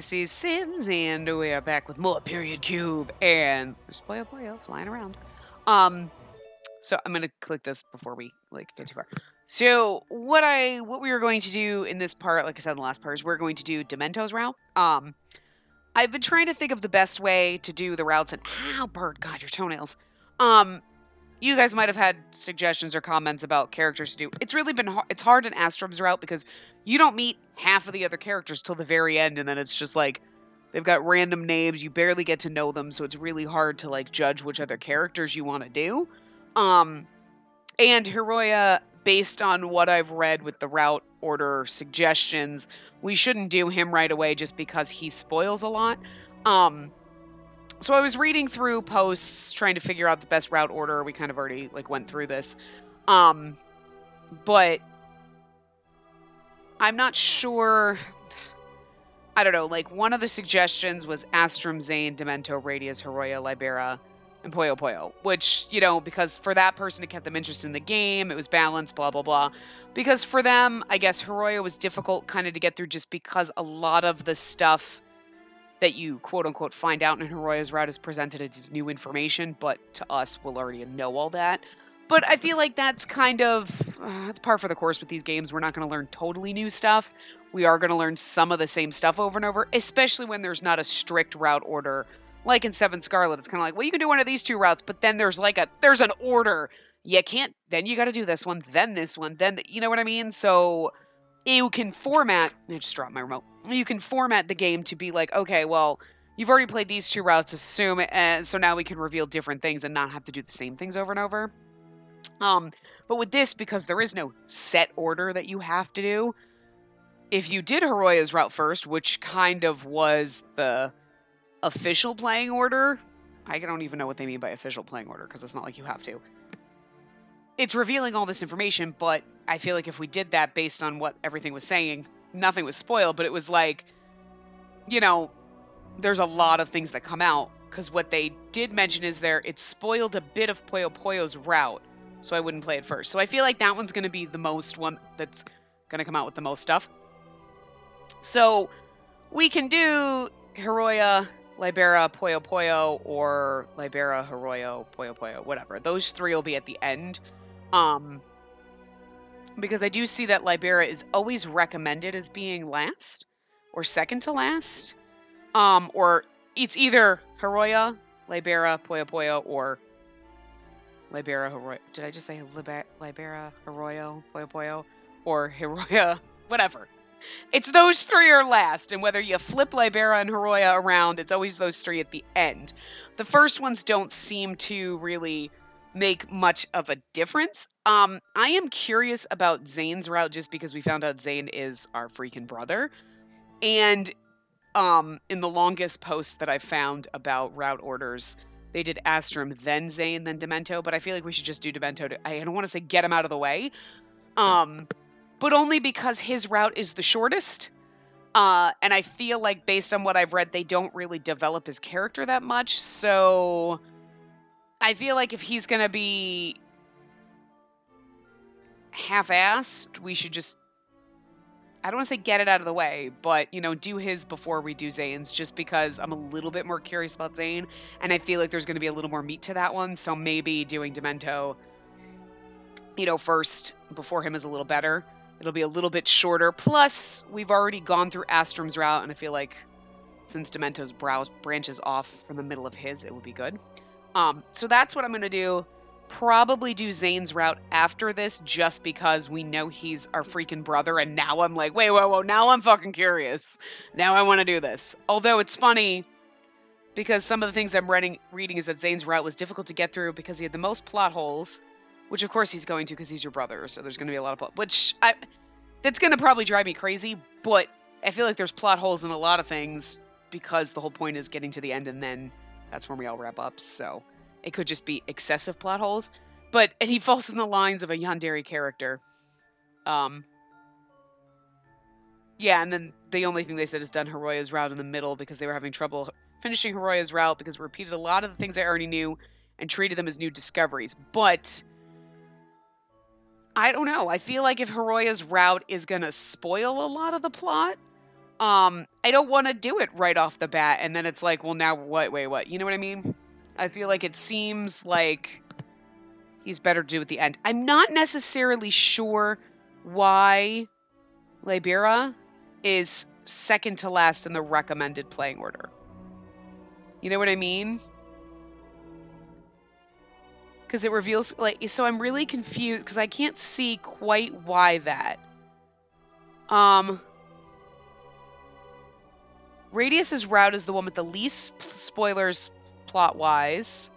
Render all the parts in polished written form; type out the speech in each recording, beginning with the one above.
Spacey Sims, and we are back with more Period Cube, and there's Poyo flying around. So I'm gonna click this before we get too far. So what we were going to do in this part, like I said in the last part, is we're going to do Demento's route. I've been trying to think of the best way to do the routes, and ow, bird, God, your toenails. You guys might have had suggestions or comments about characters to do. It's really been it's hard in Astrum's route because you don't meet half of the other characters till the very end, and then it's just like they've got random names. You barely get to know them, so it's really hard to like judge which other characters you want to do. And Hiroya, based on what I've read with the route order suggestions, we shouldn't do him right away just because he spoils a lot. So I was reading through posts trying to figure out the best route order. We kind of already went through this. But I'm not sure. I don't know. Like one of the suggestions was Astrum, Zane, Demento, Radius, Hiroya, Libera, and Poyo, which, because for that person it kept them interested in the game, it was balanced, blah, blah, blah. Because for them, I guess Hiroya was difficult kind of to get through just because a lot of the stuff that you quote-unquote find out in Hiroya's route is presented as new information, but to us, we'll already know all that. But I feel like that's kind of, that's par for the course with these games. We're not going to learn totally new stuff. We are going to learn some of the same stuff over and over, especially when there's not a strict route order. Like in 7 Scarlet, it's kind of like, well, you can do one of these 2 routes, but then there's there's an order. You can't, then you got to do this one, then this one, then, you know what I mean? So you can format, I just dropped my remote. You can format the game to be like, okay, well, you've already played these 2 routes, assume it, and so now we can reveal different things and not have to do the same things over and over. But with this, because there is no set order that you have to do, if you did Hiroya's route first, which kind of was the official playing order, I don't even know what they mean by official playing order, because it's not like you have to. It's revealing all this information, but I feel like if we did that based on what everything was saying, nothing was spoiled, but it was like, there's a lot of things that come out, because what they did mention is it spoiled a bit of Poyo's route, so I wouldn't play it first. So I feel like that one's going to be the most one that's going to come out with the most stuff. So we can do Hiroya, Libera, Poyo, or Libera, Hiroya, Poyo, whatever. Those 3 will be at the end. Because I do see that Libera is always recommended as being last or second to last. Or it's either Hiroya, Libera, Poyo, or Libera, Hiroya. Did I just say Libera, Hiroya, Poyo, or Hiroya, whatever. It's those 3 are last, and whether you flip Libera and Hiroya around, it's always those 3 at the end. The first ones don't seem to really make much of a difference. I am curious about Zane's route just because we found out Zane is our freaking brother. And in the longest post that I found about route orders, they did Astrum, then Zane, then Demento, but I feel like we should just do Demento. I don't want to say get him out of the way. But only because his route is the shortest. And I feel like based on what I've read, they don't really develop his character that much. So I feel like if he's going to be half-assed, we should just, I don't want to say get it out of the way, but, do his before we do Zane's, just because I'm a little bit more curious about Zane, and I feel like there's going to be a little more meat to that one, so maybe doing Demento, first before him is a little better. It'll be a little bit shorter, plus we've already gone through Astrum's route, and I feel like since Demento's branches off from the middle of his, it would be good. So that's what I'm going to do. Probably do Zane's route after this, just because we know he's our freaking brother, and now I'm like, wait, whoa, now I'm fucking curious. Now I want to do this. Although it's funny, because some of the things I'm reading is that Zane's route was difficult to get through because he had the most plot holes, which of course he's going to because he's your brother, so there's going to be a lot of plot, that's going to probably drive me crazy, but I feel like there's plot holes in a lot of things because the whole point is getting to the end, and then that's when we all wrap up, so it could just be excessive plot holes. And he falls in the lines of a yandere character. Yeah, and then the only thing they said is done Hiroya's route in the middle because they were having trouble finishing Hiroya's route because we repeated a lot of the things I already knew and treated them as new discoveries. But I don't know. I feel like if Hiroya's route is going to spoil a lot of the plot, I don't want to do it right off the bat, and then it's like, well, now what? Wait, what? You know what I mean? I feel like it seems like he's better to do at the end. I'm not necessarily sure why Libera is second to last in the recommended playing order. You know what I mean? Because it reveals, like, so I'm really confused because I can't see quite why that. Radius's route is the one with the least spoilers plot-wise.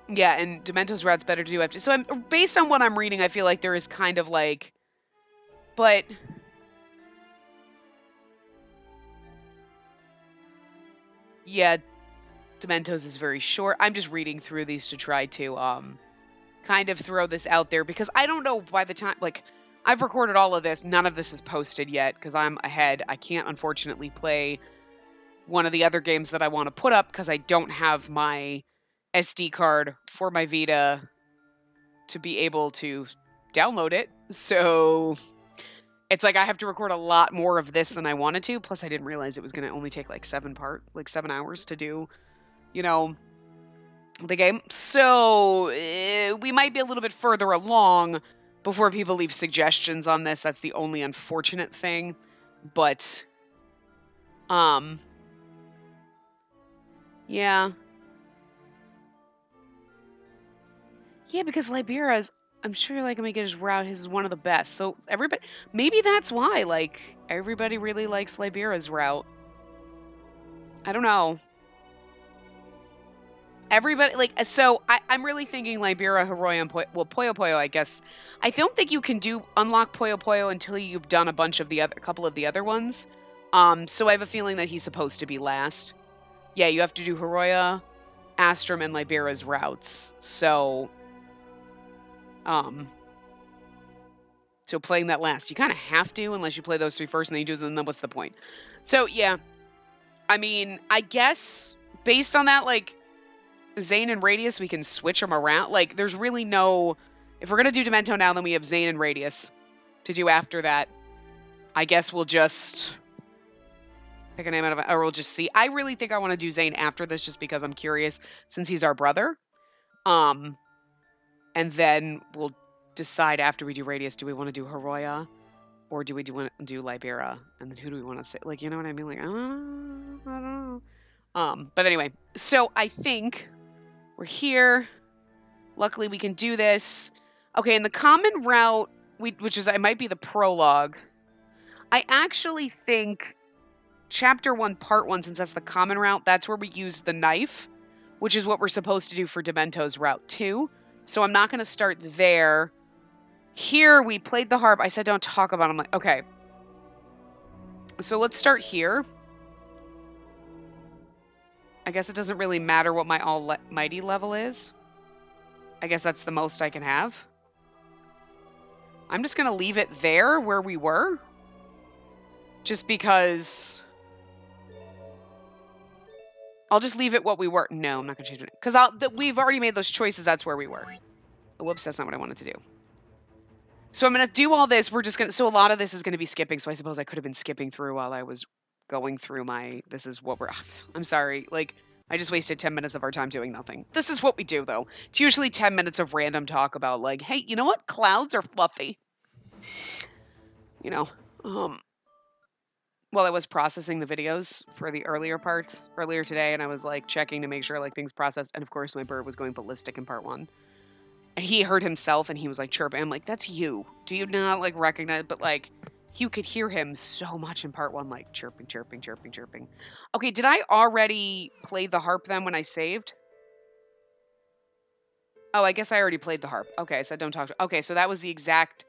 Yeah, and Demento's route's better to do after. So based on what I'm reading, I feel like there is kind of like, but yeah, Demento's is very short. I'm just reading through these to try to kind of throw this out there because I don't know by the time, like, I've recorded all of this. None of this is posted yet because I'm ahead. I can't unfortunately play one of the other games that I want to put up because I don't have my SD card for my Vita to be able to download it. So it's like I have to record a lot more of this than I wanted to. Plus, I didn't realize it was going to only take like 7 hours to do, you know, the game. So we might be a little bit further along before people leave suggestions on this. That's the only unfortunate thing. But, yeah. Yeah, because Libera's, I'm sure like I'm gonna get his route. His is one of the best. So everybody, maybe that's why like everybody really likes Libera's route. I don't know. Everybody like so. I'm really thinking Libera, Hiroya, and Puyo Puyo. I guess I don't think you can unlock Puyo Puyo until you've done a couple of the other ones. So I have a feeling that he's supposed to be last. Yeah, you have to do Hiroya, Astrum, and Libera's routes. So, so playing that last, you kind of have to unless you play those 3 first and then you do them. Then what's the point? So yeah, I mean, I guess based on that, like. Zane and Radius, we can switch them around. Like, there's really no... If we're going to do Demento now, then we have Zane and Radius to do after that. I guess we'll just pick a name out of it, or we'll just see. I really think I want to do Zane after this just because I'm curious, since he's our brother. And then we'll decide after we do Radius, do we want to do Hiroya? Or do we want to do Libera? And then who do we want to say? Like, you know what I mean? Like, I don't know. But anyway, so I think... We're here. Luckily, we can do this. Okay, in the common route, which is, it might be the prologue. I actually think Chapter 1, Part 1, since that's the common route, that's where we use the knife, which is what we're supposed to do for Demento's route too. So I'm not going to start there. Here, we played the harp. I said don't talk about it. I'm like, okay. So let's start here. I guess it doesn't really matter what my almighty level is. I guess that's the most I can have. I'm just going to leave it there where we were. Just because... I'll just leave it what we were. No, I'm not going to change it. Because we've already made those choices. That's where we were. Oh, whoops, that's not what I wanted to do. So I'm going to do all this. We're just going to... So a lot of this is going to be skipping. So I suppose I could have been skipping through while I was going through my... This is what we're... I'm sorry. Like... I just wasted 10 minutes of our time doing nothing. This is what we do, though. It's usually 10 minutes of random talk about, like, hey, you know what? Clouds are fluffy. You know, while I was processing the videos for the earlier parts earlier today, and I was, like, checking to make sure, like, things processed. And, of course, my bird was going ballistic in part 1. And he heard himself, and he was, like, chirping. I'm like, that's you. Do you not, like, recognize? But, like... You could hear him so much in part 1, like chirping, chirping, chirping, chirping. Okay, did I already play the harp then when I saved? Oh, I guess I already played the harp. Okay, so don't talk to... Okay, so that was the exact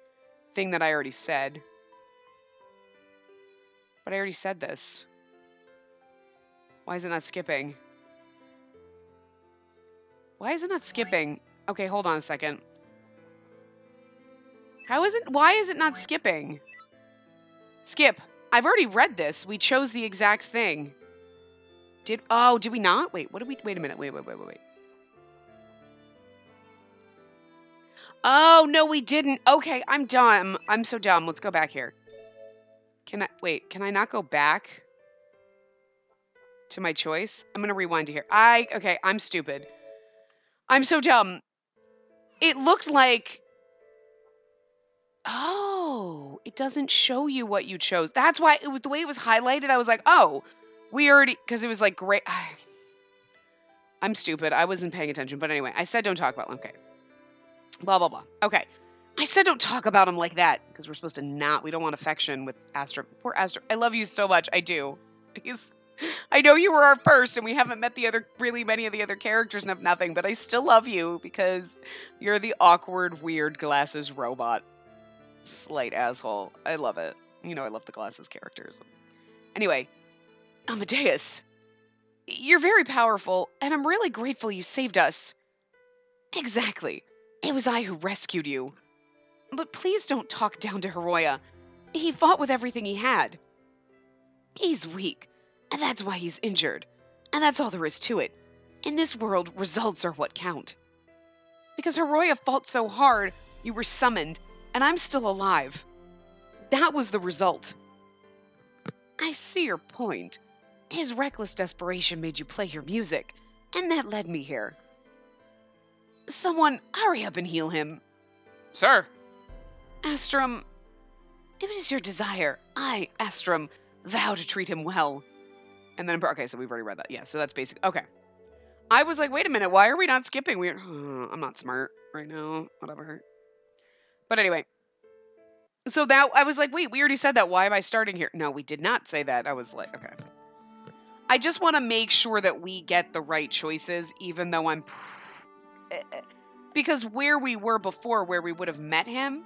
thing that I already said. But I already said this. Why is it not skipping? Why is it not skipping? Okay, hold on a second. How is it... Why is it not skipping? Skip. I've already read this. We chose the exact thing. Did we not? Wait, what did we... Wait a minute. Wait. Oh, no, we didn't. Okay, I'm dumb. I'm so dumb. Let's go back here. Wait, can I not go back to my choice? I'm going to rewind to here. Okay, I'm stupid. I'm so dumb. It looked like, oh, it doesn't show you what you chose. That's why it was the way it was highlighted. I was like, oh, we already, because it was like great. I'm stupid. I wasn't paying attention. But anyway, I said don't talk about him. Okay. Blah, blah, blah. Okay. I said don't talk about him like that because we're supposed to not. We don't want affection with Astro. Poor Astro. I love you so much. I do. I know you were our first and we haven't met really many of the other characters and have nothing, but I still love you because you're the awkward, weird glasses robot. Slight asshole. I love it. You know I love the glasses characters. Anyway, Amadeus. You're very powerful, and I'm really grateful you saved us. Exactly. It was I who rescued you. But please don't talk down to Hiroya. He fought with everything he had. He's weak, and that's why he's injured. And that's all there is to it. In this world, results are what count. Because Hiroya fought so hard, you were summoned, and I'm still alive. That was the result. I see your point. His reckless desperation made you play your music, and that led me here. Someone, hurry up and heal him. Sir. Astrum, if it is your desire, I, Astrum, vow to treat him well. And then, okay, so we've already read that. Yeah, so that's basic. Okay. I was like, wait a minute, why are we not skipping? I'm not smart right now. Whatever. But anyway. So that, I was like, wait, we already said that. Why am I starting here? No, we did not say that. I was like, okay. I just want to make sure that we get the right choices, even though I'm... Because where we were before, where we would have met him,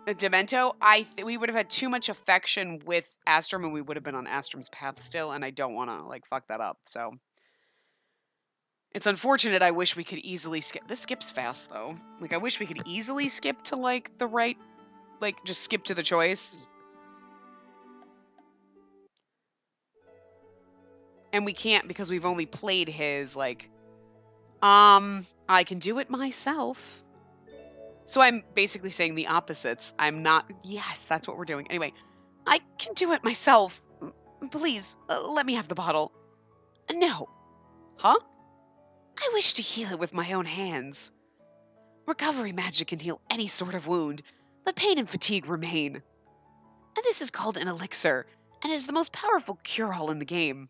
Demento, we would have had too much affection with Astrum, and we would have been on Astrum's path still, and I don't want to, like, fuck that up, so... It's unfortunate. I wish we could easily skip... This skips fast, though. Like, I wish we could easily skip to, like, the right... Like, just skip to the choice. And we can't because we've only played his, like... I can do it myself. So I'm basically saying the opposites. I'm not... Yes, that's what we're doing. Anyway, I can do it myself. Please, let me have the bottle. No. Huh? I wish to heal it with my own hands. Recovery magic can heal any sort of wound, but pain and fatigue remain. And this is called an elixir, and it is the most powerful cure-all in the game.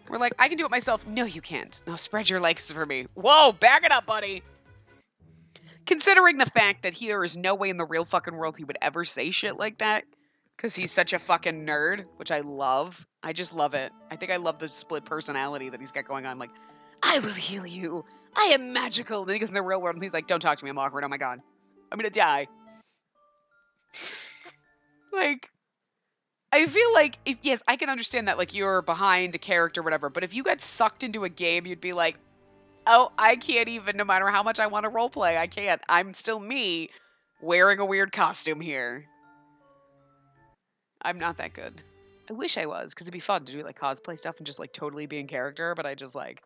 We're like, I can do it myself. No, you can't. Now spread your legs for me. Whoa, back it up, buddy. Considering the fact that there is no way in the real fucking world he would ever say shit like that, because he's such a fucking nerd, which I love. I just love it. I think I love the split personality that he's got going on. Like, I will heal you. I am magical. And then he goes in the real world and he's like, don't talk to me. I'm awkward. Oh my God. I'm going to die. Like, I feel like, yes, I can understand that, like, you're behind a character or whatever, but if you got sucked into a game, you'd be like, oh, I can't even, no matter how much I want to roleplay, I can't. I'm still me, wearing a weird costume here. I'm not that good. I wish I was, because it'd be fun to do, like, cosplay stuff and just, like, totally be in character, but I just, like...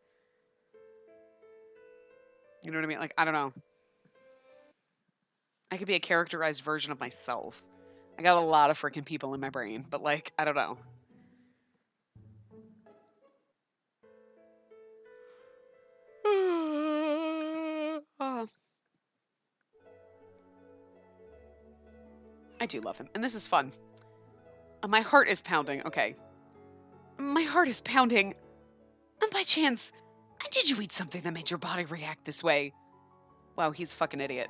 You know what I mean? Like, I don't know. I could be a characterized version of myself. I got a lot of freaking people in my brain, but, like, I don't know. I do love him, and this is fun. My heart is pounding. Okay. My heart is pounding. And by chance, did you eat something that made your body react this way? Wow, he's a fucking idiot.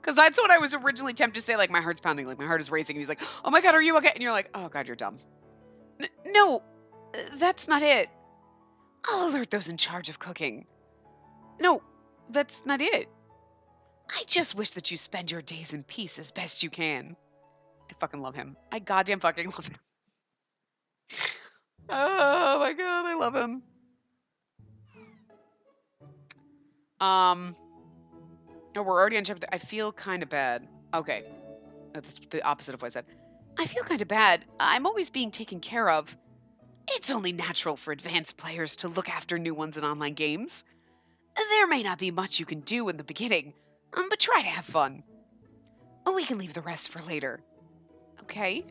Because that's what I was originally tempted to say, like, my heart's pounding, like, my heart is racing. And he's like, oh my God, are you okay? And you're like, oh God, you're dumb. No, that's not it. I'll alert those in charge of cooking. No, that's not it. I just wish that you spend your days in peace as best you can. I fucking love him. I goddamn fucking love him. Oh my God, I love him. No, we're already on chapter. I feel kind of bad. Okay. That's the opposite of what I said. I feel kind of bad. I'm always being taken care of. It's only natural for advanced players to look after new ones in online games. There may not be much you can do in the beginning, But try to have fun. Oh, we can leave the rest for later. Okay?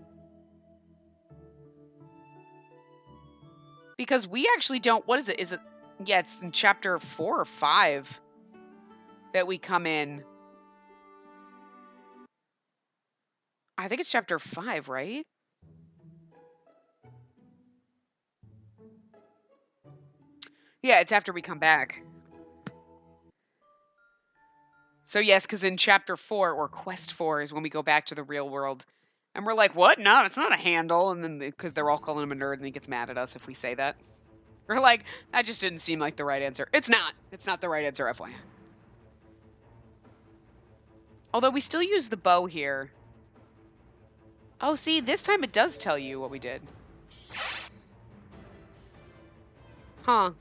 Because we actually don't... What is it? Is it... Yeah, it's in chapter 4 or 5 that we come in. I think it's chapter 5, right? Yeah, it's after we come back. So yes, because in chapter 4, or quest 4, is when we go back to the real world. And we're like, what? No, it's not a handle. And then, because they're all calling him a nerd, and he gets mad at us if we say that. We're like, that just didn't seem like the right answer. It's not. It's not the right answer, FYI. Although we still use the bow here. Oh, see, this time it does tell you what we did. Huh.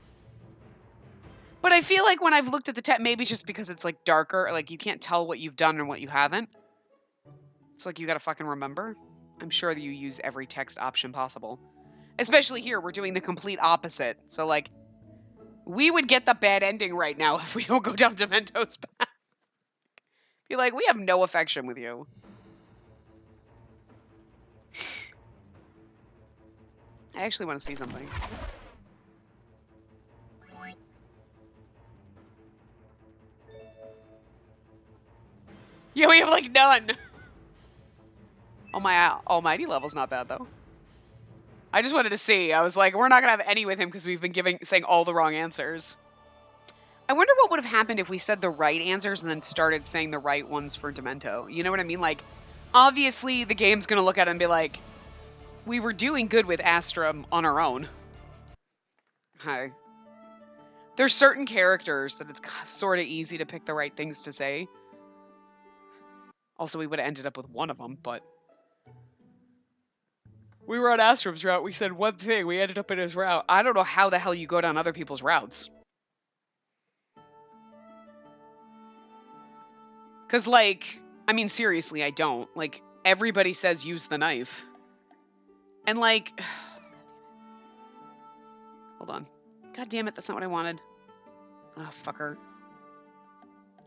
But I feel like when I've looked at the text, maybe it's just because it's like darker, like you can't tell what you've done and what you haven't. It's like you gotta fucking remember. I'm sure that you use every text option possible. Especially here, we're doing the complete opposite. So like, we would get the bad ending right now if we don't go down Demento's path. Be like, we have no affection with you. I actually want to see something. Yeah, we have like none. Oh, my almighty level's not bad though. I just wanted to see. I was like, we're not gonna have any with him because we've been saying all the wrong answers. I wonder what would have happened if we said the right answers and then started saying the right ones for Demento. You know what I mean? Like, obviously the game's gonna look at it and be like, we were doing good with Astrum on our own. Hi. There's certain characters that it's sort of easy to pick the right things to say. Also, we would have ended up with one of them, but... We were on Astrum's route. We said one thing. We ended up in his route. I don't know how the hell you go down other people's routes. Because, like, I mean, seriously, I don't. Like, everybody says use the knife. And, like... Hold on. God damn it, that's not what I wanted. Ah, oh, fucker.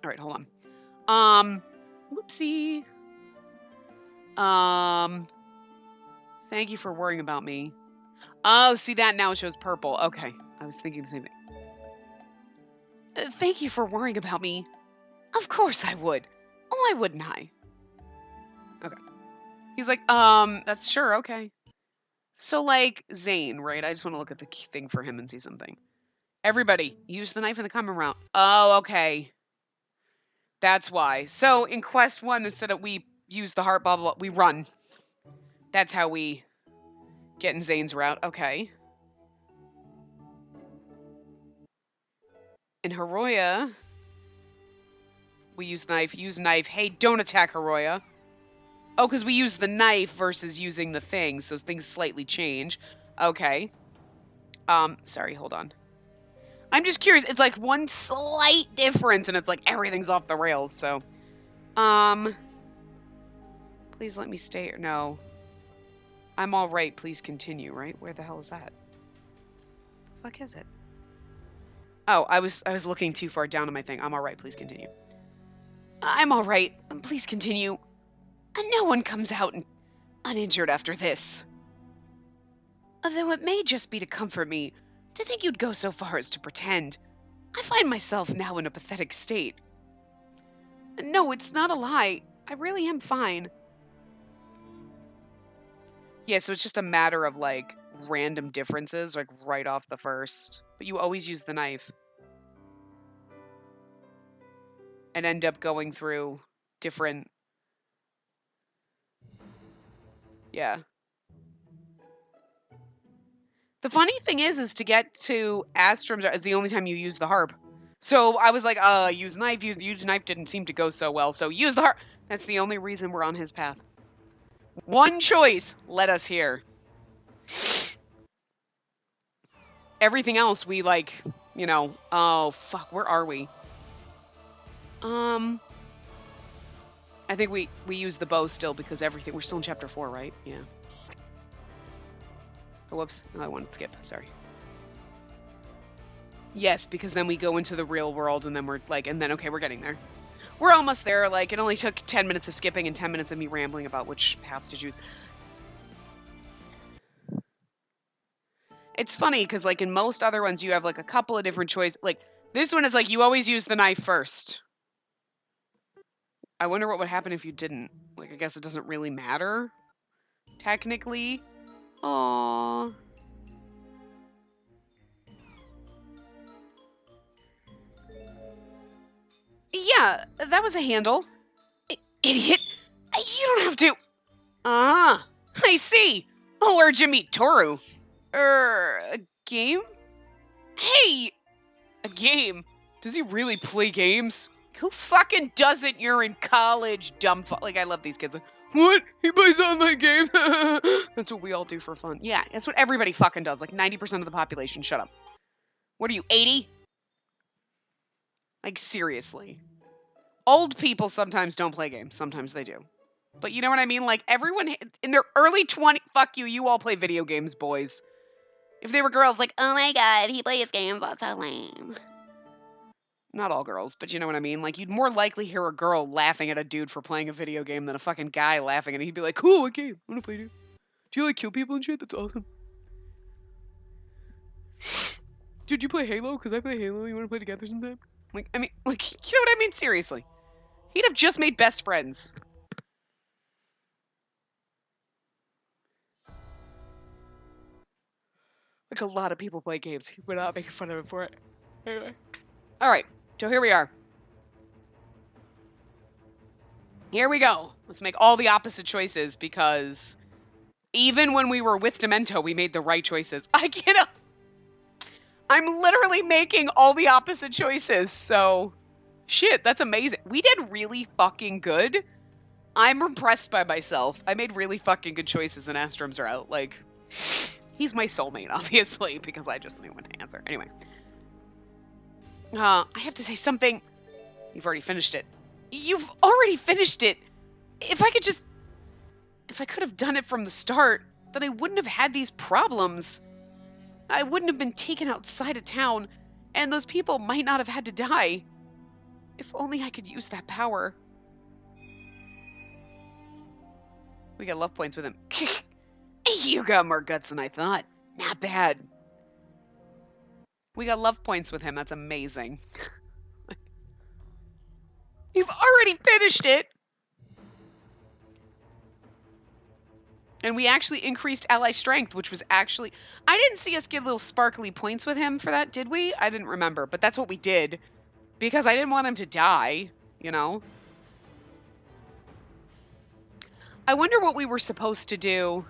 Alright, hold on. Whoopsie. Thank you for worrying about me. Oh, see that? Now it shows purple. Okay. I was thinking the same thing. Thank you for worrying about me. Of course I would. Why wouldn't I? Okay. He's like, that's sure, okay. So, like, Zane, right? I just want to look at the thing for him and see something. Everybody, use the knife in the common round. Oh, okay. That's why. So, in Quest 1, instead of we use the heart, blah, blah, blah, we run. That's how we get in Zane's route. Okay. In Hiroya, we use knife. Use knife. Hey, don't attack Hiroya. Oh, because we use the knife versus using the thing, so things slightly change. Okay. Sorry, hold on. I'm just curious. It's like one slight difference, and it's like everything's off the rails, so. Please let me stay. No. I'm all right. Please continue, right? Where the hell is that? The fuck is it? Oh, I was looking too far down on my thing. I'm all right. Please continue. I'm all right. Please continue. And no one comes out uninjured after this. Although it may just be to comfort me to think you'd go so far as to pretend. I find myself now in a pathetic state. No, it's not a lie. I really am fine. Yeah, so it's just a matter of, like, random differences, like, right off the first. But you always use the knife. And end up going through different... Yeah. The funny thing is to get to Astrum's is the only time you use the harp. So I was like, use knife. Use knife didn't seem to go so well, so use the harp. That's the only reason we're on his path. One choice led us here. Everything else we like, you know, oh fuck, where are we? I think we use the bow still because everything, we're still in chapter 4, right? Yeah. Oh, whoops, oh, I wanted to skip, sorry. Yes, because then we go into the real world and then we're like, and then, okay, we're getting there. We're almost there. Like, it only took 10 minutes of skipping and 10 minutes of me rambling about which path to choose. It's funny because, like, in most other ones, you have, like, a couple of different choices. Like, this one is, like, you always use the knife first. I wonder what would happen if you didn't. Like, I guess it doesn't really matter, technically. Aww. Yeah, that was a handle. Idiot. You don't have to. Ah, I see. Oh, where'd you meet Toru? A game? Hey! A game? Does he really play games? Who fucking doesn't? You're in college, dumb Like, I love these kids. Like, what? He plays online game? That's what we all do for fun. Yeah, that's what everybody fucking does. Like, 90% of the population. Shut up. What are you, 80? Like, seriously. Old people sometimes don't play games. Sometimes they do. But you know what I mean? Like, everyone in their early 20s, fuck you all play video games, boys. If they were girls, like, oh my god, he plays games, that's so lame. Not all girls, but you know what I mean? Like, you'd more likely hear a girl laughing at a dude for playing a video game than a fucking guy laughing at it. He'd be like, cool, what game? I wanna play dude. Do you like kill people and shit? That's awesome. Dude, you play Halo? Because I play Halo. You wanna play together sometime? Like, I mean, like, you know what I mean? Seriously. He'd have just made best friends. Like, a lot of people play games. We're not making fun of him for it. Anyway. Alright, so here we are. Here we go. Let's make all the opposite choices because even when we were with Demento, we made the right choices. I can't. I'm literally making all the opposite choices, so shit, that's amazing. We did really fucking good. I'm impressed by myself. I made really fucking good choices and Astrums are out. Like, he's my soulmate, obviously, because I just knew what to answer. Anyway. I have to say something. You've already finished it. You've already finished it. If I could have done it from the start, then I wouldn't have had these problems. I wouldn't have been taken outside of town, and those people might not have had to die. If only I could use that power. We got love points with him. You got more guts than I thought. Not bad. We got love points with him. That's amazing. You've already finished it! And we actually increased ally strength, which was actually... I didn't see us get little sparkly points with him for that, did we? I didn't remember, but that's what we did. Because I didn't want him to die, you know? I wonder what we were supposed to do.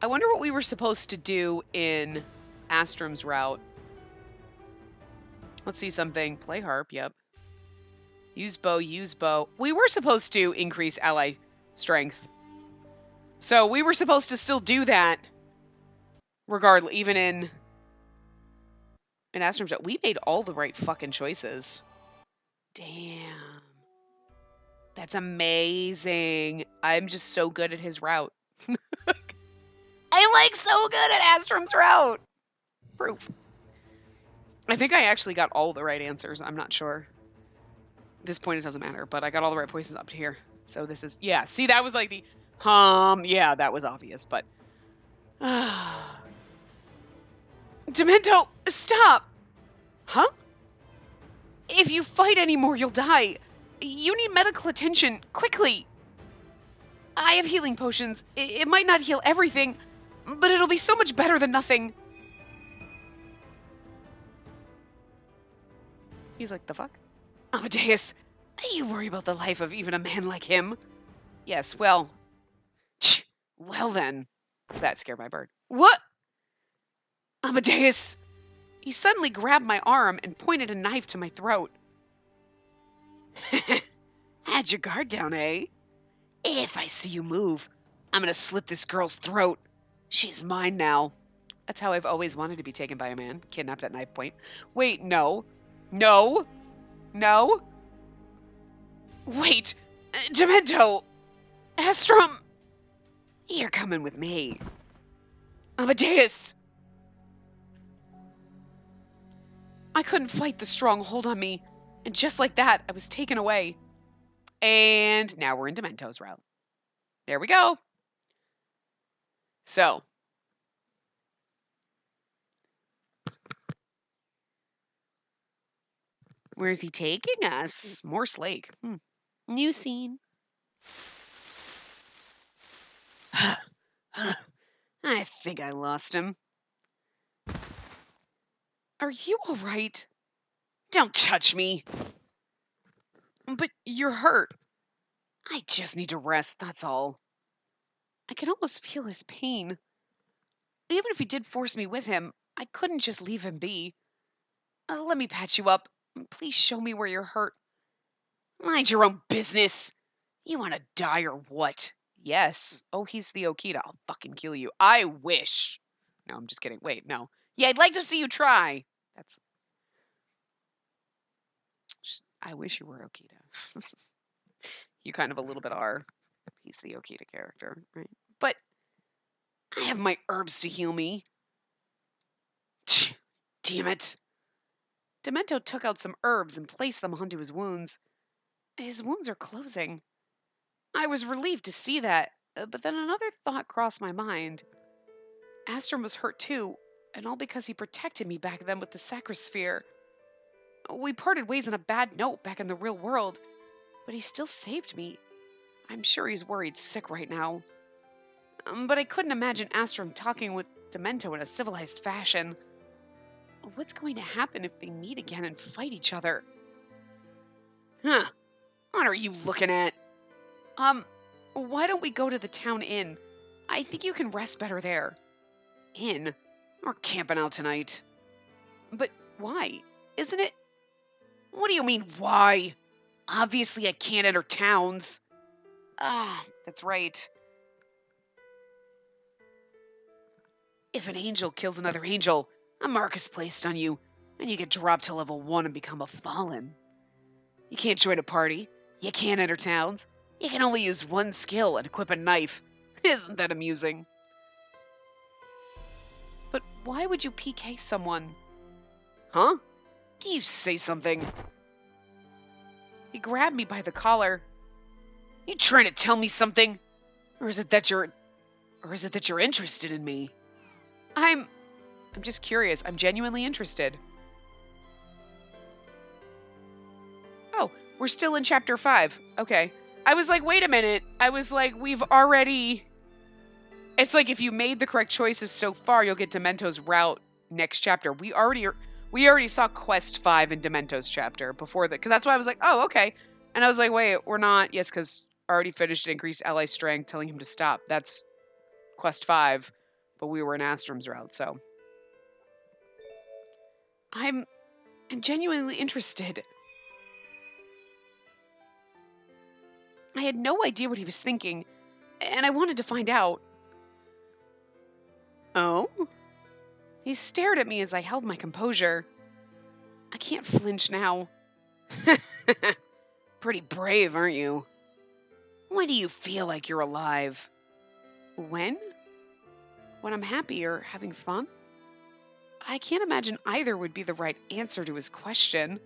I wonder what we were supposed to do in Astrum's route. Let's see something. Play harp, yep. Use bow, use bow. We were supposed to increase ally strength. So we were supposed to still do that. Regardless, even in Astrum's route. We made all the right fucking choices. Damn. That's amazing. I'm just so good at his route. I'm like so good at Astrum's route. Proof. I think I actually got all the right answers. I'm not sure. At this point, it doesn't matter, but I got all the right points up to here. So this is, yeah, see, that was like the, yeah, that was obvious, but. Demento, stop! Huh? If you fight anymore, you'll die. You need medical attention, quickly. I have healing potions. It might not heal everything, but it'll be so much better than nothing. He's like, the fuck? Amadeus, you worry about the life of even a man like him? Yes, well... Well then. That scared my bird. What? Amadeus! He suddenly grabbed my arm and pointed a knife to my throat. Had your guard down, eh? If I see you move, I'm gonna slit this girl's throat. She's mine now. That's how I've always wanted to be taken by a man, kidnapped at knife point. Wait, no. No! No! Wait! Demento! Astrum! You're coming with me. Amadeus! I couldn't fight the strong hold on me, and just like that, I was taken away. And now we're in Demento's route. There we go. So, where's he taking us? Morse Lake. New scene. I think I lost him. Are you all right? Don't touch me. But you're hurt. I just need to rest, that's all. I can almost feel his pain. Even if he did force me with him, I couldn't just leave him be. Let me patch you up. Please show me where you're hurt. Mind your own business. You want to die or what? Yes. Oh, he's the Okita. I'll fucking kill you. I wish. No, I'm just kidding. Wait, no. Yeah, I'd like to see you try. That's. I wish you were Okita. You kind of a little bit are. He's the Okita character, right? But I have my herbs to heal me. Damn it. Demento took out some herbs and placed them onto his wounds. His wounds are closing. I was relieved to see that, but then another thought crossed my mind. Astrum was hurt too, and all because he protected me back then with the Sacrosphere. We parted ways on a bad note back in the real world, but he still saved me. I'm sure he's worried sick right now. But I couldn't imagine Astrum talking with Demento in a civilized fashion. What's going to happen if they meet again and fight each other? Huh. What are you looking at? Why don't we go to the town inn? I think you can rest better there. Inn? We're camping out tonight. But why? Isn't it? What do you mean, why? Obviously I can't enter towns. Ah, that's right. If an angel kills another angel, a mark is placed on you, and you get dropped to level 1 and become a fallen. You can't join a party. You can't enter towns. You can only use one skill and equip a knife. Isn't that amusing? But why would you PK someone? Huh? You say something. He grabbed me by the collar. You trying to tell me something? Or is it that you're interested in me? I'm just curious. I'm genuinely interested. Oh, we're still in chapter 5. Okay. I was like, wait a minute. I was like, we've already... It's like if you made the correct choices so far, you'll get Demento's route next chapter. We already saw Quest 5 in Demento's chapter before that. Because that's why I was like, oh, okay. And I was like, wait, we're not. Yes, because already finished increased ally strength, telling him to stop. That's Quest 5. But we were in Astrum's route, so... I'm genuinely interested. I had no idea what he was thinking, and I wanted to find out. Oh? He stared at me as I held my composure. I can't flinch now. Pretty brave, aren't you? When do you feel like you're alive? When? When I'm happy or having fun? I can't imagine either would be the right answer to his question.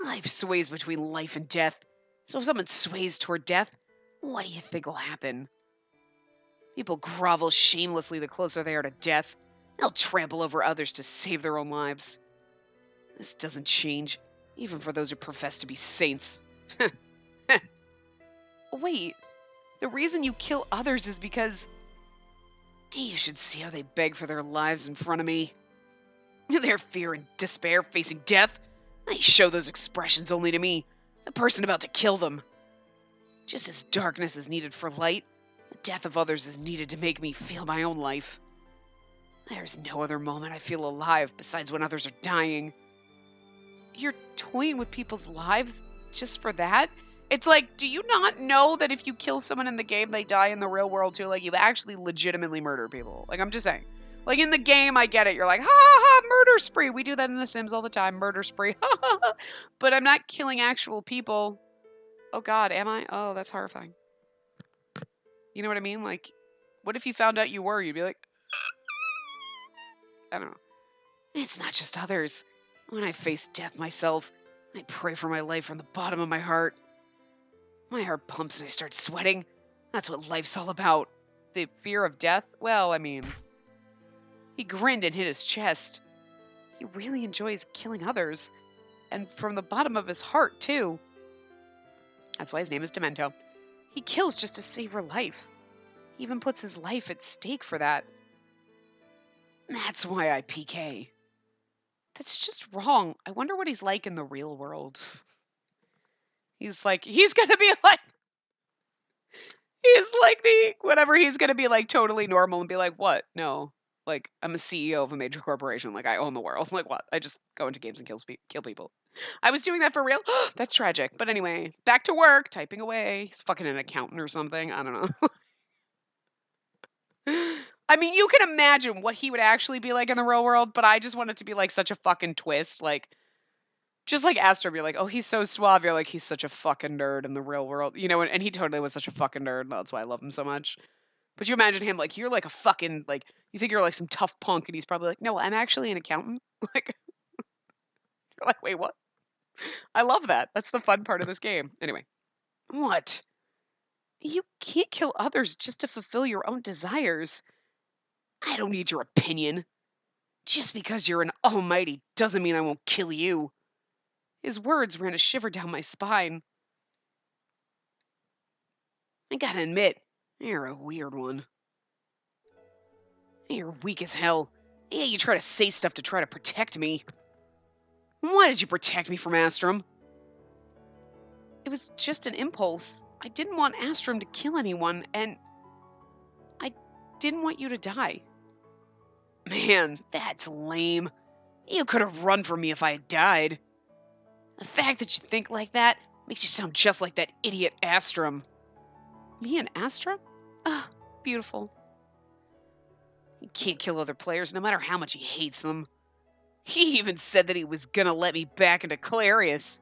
Life sways between life and death. So if someone sways toward death, what do you think will happen? People grovel shamelessly the closer they are to death. They'll trample over others to save their own lives. This doesn't change, even for those who profess to be saints. Wait, the reason you kill others is because... You should see how they beg for their lives in front of me. Their fear and despair facing death, they show those expressions only to me, the person about to kill them. Just as darkness is needed for light, the death of others is needed to make me feel my own life. There's no other moment I feel alive besides when others are dying. You're toying with people's lives just for that? It's like, do you not know that if you kill someone in the game, they die in the real world too? Like, you've actually legitimately murdered people. Like, I'm just saying. Like, in the game, I get it. You're like, ha ha ha, murder spree. We do that in The Sims all the time. Murder spree. Ha ha ha. But I'm not killing actual people. Oh, God, am I? Oh, that's horrifying. You know what I mean? Like, what if you found out you were? You'd be like, I don't know. It's not just others. When I face death myself, I pray for my life from the bottom of my heart. My heart pumps and I start sweating. That's what life's all about. The fear of death? Well, I mean, he grinned and hit his chest. He really enjoys killing others. And from the bottom of his heart, too. That's why his name is Demento. He kills just to save her life. He even puts his life at stake for that. That's why I PK. That's just wrong. I wonder what he's like in the real world. He's gonna be like, whatever, he's gonna be like totally normal and be like, what? No. Like, I'm a CEO of a major corporation. Like, I own the world. Like, what? I just go into games and kill people. I was doing that for real? That's tragic. But anyway, back to work, typing away. He's fucking an accountant or something. I don't know. I mean, you can imagine what he would actually be like in the real world, but I just want it to be like such a fucking twist. Like, just like Astro, you're like, oh, he's so suave. You're like, he's such a fucking nerd in the real world. You know, and he totally was such a fucking nerd. That's why I love him so much. But you imagine him like, you're like a fucking, like, you think you're like some tough punk, and he's probably like, no, I'm actually an accountant. Like, you're like, wait, what? I love that. That's the fun part of this game. Anyway. What? You can't kill others just to fulfill your own desires. I don't need your opinion. Just because you're an almighty doesn't mean I won't kill you. His words ran a shiver down my spine. I gotta admit, you're a weird one. You're weak as hell. Yeah, you try to say stuff to try to protect me. Why did you protect me from Astrum? It was just an impulse. I didn't want Astrum to kill anyone, and I didn't want you to die. Man, that's lame. You could have run from me if I had died. The fact that you think like that makes you sound just like that idiot Astrum. Me and Astrum? Ah, beautiful. He can't kill other players no matter how much he hates them. He even said that he was gonna let me back into Clarius.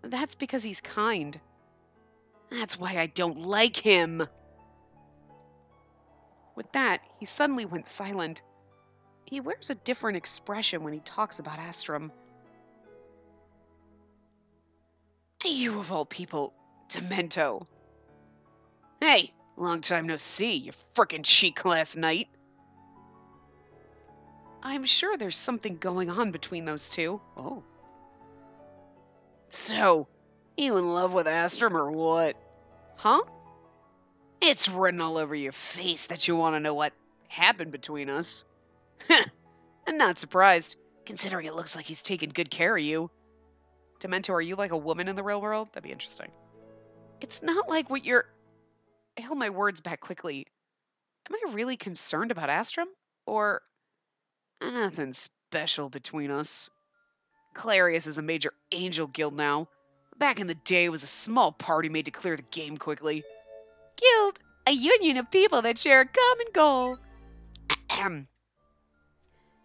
That's because he's kind. That's why I don't like him. With that, he suddenly went silent. He wears a different expression when he talks about Astrum. You of all people, Demento. Hey, long time no see, you frickin' cheek last night. I'm sure there's something going on between those two. Oh. So, you in love with Astrum or what? Huh? It's written all over your face that you want to know what happened between us. I'm not surprised, considering it looks like he's taking good care of you. Demento, are you like a woman in the real world? That'd be interesting. It's not like what you're... I held my words back quickly. Am I really concerned about Astrum? Or... nothing special between us. Clarius is a major angel guild now. Back in the day, it was a small party made to clear the game quickly. Guild, a union of people that share a common goal. Ahem.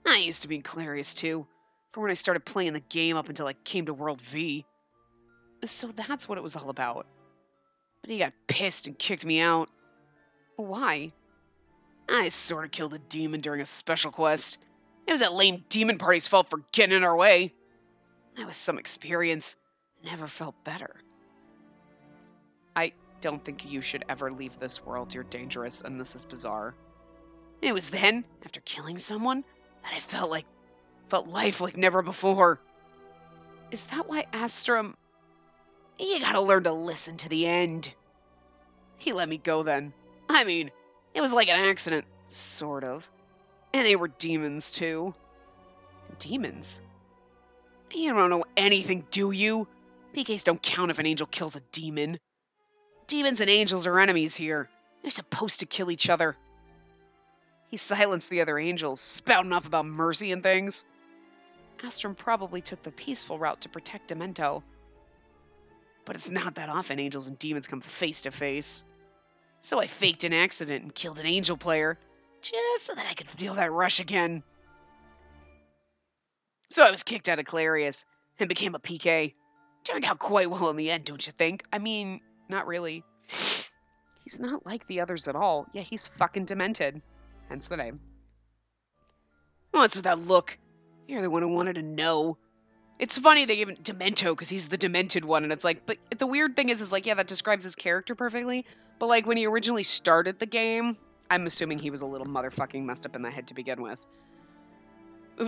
I used to be in Clarius too, from when I started playing the game up until I came to World V. So that's what it was all about. But he got pissed and kicked me out. Why? I sort of killed a demon during a special quest. It was that lame demon party's fault for getting in our way. That was some experience. Never felt better. I don't think you should ever leave this world. You're dangerous, and this is bizarre. It was then, after killing someone, that I felt life like never before. Is that why Astrum... You gotta learn to listen to the end. He let me go then. I mean, it was like an accident, sort of. And they were demons, too. Demons? You don't know anything, do you? PKs don't count if an angel kills a demon. Demons and angels are enemies here. They're supposed to kill each other. He silenced the other angels, spouting off about mercy and things. Astrum probably took the peaceful route to protect Demento. But it's not that often angels and demons come face to face. So I faked an accident and killed an angel player, just so that I could feel that rush again. So I was kicked out of Clarius and became a PK. Turned out quite well in the end, don't you think? I mean, not really. He's not like the others at all. Yeah, he's fucking demented. Hence the name. What's with that look? You're the one who wanted to know. It's funny they give him Demento because he's the demented one, and it's like, but the weird thing is like, yeah, that describes his character perfectly. But like when he originally started the game, I'm assuming he was a little motherfucking messed up in the head to begin with.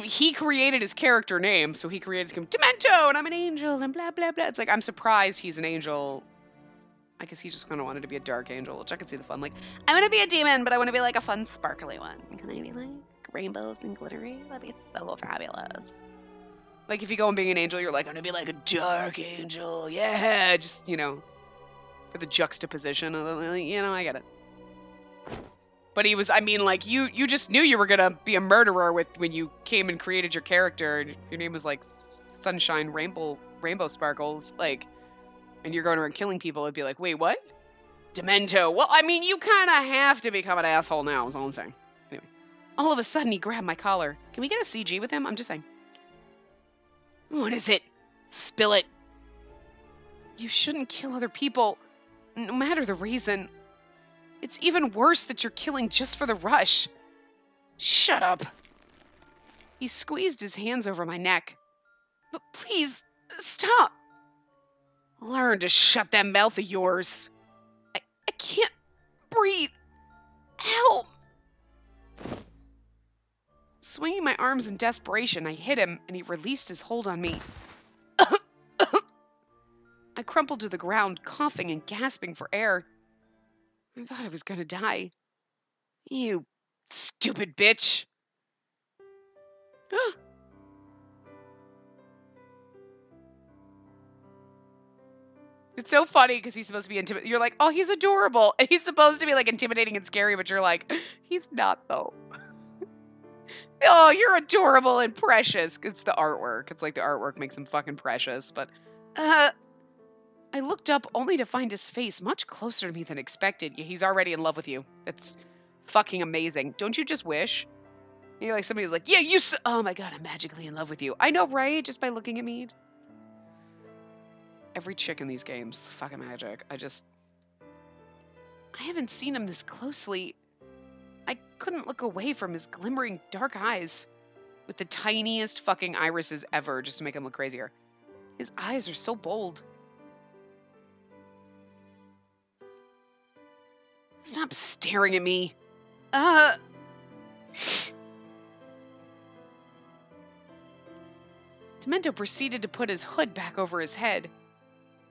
He created his character name, so he created him Demento, and I'm an angel, and blah blah blah. It's like I'm surprised he's an angel. I guess he just kind of wanted to be a dark angel, which I could see the fun. Like, I want to be a demon, but I want to be like a fun, sparkly one. Can I be like rainbows and glittery? That'd be so fabulous. Like, if you go and being an angel, you're like, I'm gonna be like a dark angel. Yeah, just, you know, for the juxtaposition of the, you know, I get it. But he was, I mean, like, you just knew you were gonna be a murderer when you came and created your character. Your name was like Sunshine Rainbow Sparkles, like, and you're going around killing people. It'd be like, wait, what? Demento. Well, I mean, you kind of have to become an asshole now, is all I'm saying. Anyway, all of a sudden, he grabbed my collar. Can we get a CG with him? I'm just saying. What is it? Spill it. You shouldn't kill other people, no matter the reason. It's even worse that you're killing just for the rush. Shut up. He squeezed his hands over my neck. But please, stop. Learn to shut that mouth of yours. I can't breathe. Help. Swinging my arms in desperation, I hit him, and he released his hold on me. I crumpled to the ground, coughing and gasping for air. I thought I was gonna die. You stupid bitch. It's so funny because he's supposed to be intimidating. You're like, oh, he's adorable. And he's supposed to be like intimidating and scary, but you're like, he's not though. Oh, you're adorable and precious. It's the artwork. It's like the artwork makes him fucking precious. But I looked up only to find his face much closer to me than expected. Yeah, he's already in love with you. It's fucking amazing. Don't you just wish? You're like somebody's like, yeah, oh my god, I'm magically in love with you. I know, right? Just by looking at me. Every chick in these games, fucking magic. I haven't seen him this closely. I couldn't look away from his glimmering dark eyes with the tiniest fucking irises ever just to make him look crazier. His eyes are so bold. Stop staring at me. Demento proceeded to put his hood back over his head.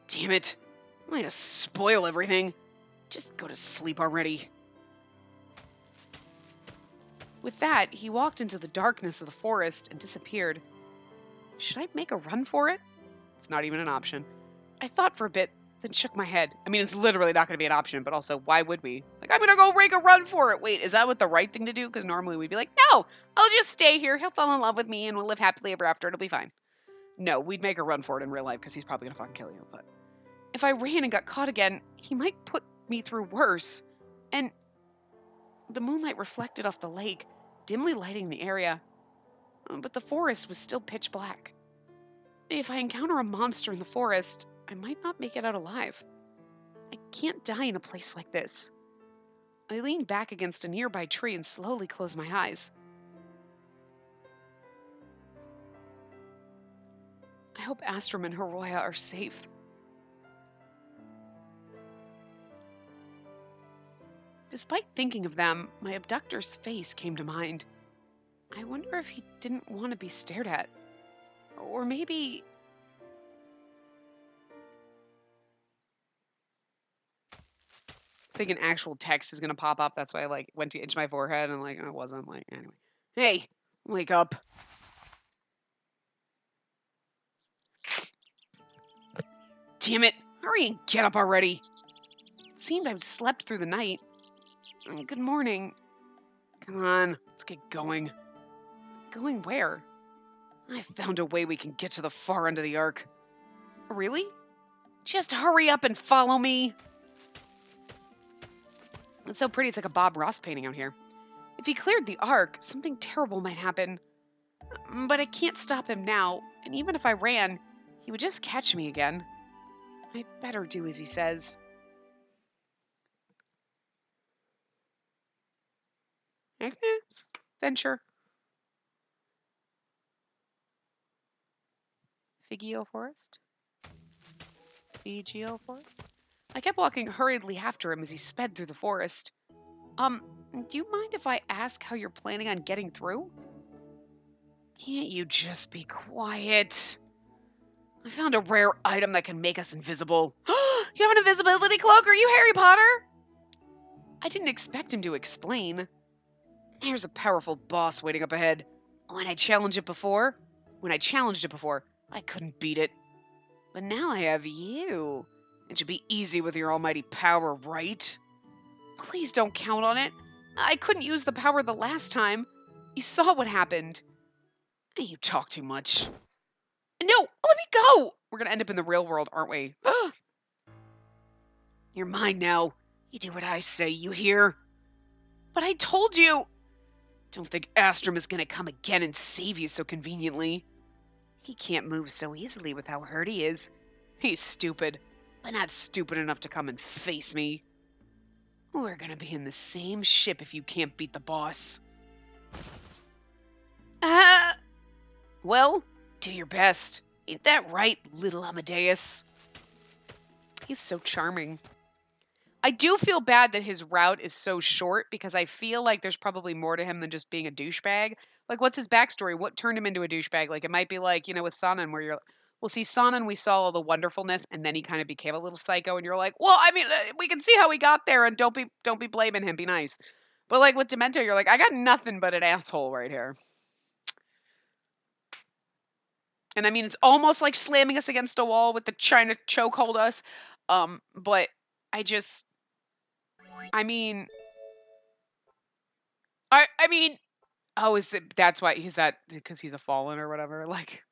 Damn it. I'm going to spoil everything. Just go to sleep already. With that, he walked into the darkness of the forest and disappeared. Should I make a run for it? It's not even an option. I thought for a bit, then shook my head. I mean, it's literally not going to be an option, but also, why would we? Like, I'm going to go make a run for it. Wait, is that what the right thing to do? Because normally we'd be like, no, I'll just stay here. He'll fall in love with me and we'll live happily ever after. It'll be fine. No, we'd make a run for it in real life because he's probably going to fucking kill you. But if I ran and got caught again, he might put me through worse. And the moonlight reflected off the lake, dimly lighting the area. But the forest was still pitch black. If I encounter a monster in the forest, I might not make it out alive. I can't die in a place like this. I leaned back against a nearby tree and slowly closed my eyes. I hope Astrum and Haroya are safe. Despite thinking of them, my abductor's face came to mind. I wonder if he didn't want to be stared at. Or maybe... thinking actual text is going to pop up. That's why I went to itch my forehead and it wasn't. Anyway. Hey, wake up. Damn it. Hurry and get up already. It seemed I'd slept through the night. Good morning. Come on, let's get going. Going where? I found a way we can get to the far end of the arc. Really? Just hurry up and follow me. It's so pretty. It's like a Bob Ross painting out here. If he cleared the arc, something terrible might happen. But I can't stop him now, and even if I ran, he would just catch me again. I'd better do as he says. Venture. Figio Forest? Figio Forest? I kept walking hurriedly after him as he sped through the forest. Do you mind if I ask how you're planning on getting through? Can't you just be quiet? I found a rare item that can make us invisible. You have an invisibility cloak? Are you Harry Potter? I didn't expect him to explain. There's a powerful boss waiting up ahead. When I challenged it before, I couldn't beat it. But now I have you. It should be easy with your almighty power, right? Please don't count on it. I couldn't use the power the last time. You saw what happened. You talk too much. No, let me go! We're gonna end up in the real world, aren't we? You're mine now. You do what I say, you hear? But I told you! Don't think Astrum is gonna come again and save you so conveniently. He can't move so easily with how hurt he is. He's stupid, but not stupid enough to come and face me. We're gonna be in the same ship if you can't beat the boss. Well, do your best. Ain't that right, little Amadeus? He's so charming. I do feel bad that his route is so short because I feel like there's probably more to him than just being a douchebag. Like, what's his backstory? What turned him into a douchebag? Like, it might be like, with Sonnen where well, see, Sonnen, we saw all the wonderfulness and then he kind of became a little psycho and you're like, well, I mean, we can see how he got there and don't be blaming him. Be nice. But like with Demento, you're like, I got nothing but an asshole right here. And I mean, it's almost like slamming us against a wall with the trying to chokehold us. But I mean, oh, that's why he's that because he's a fallen or whatever. Like,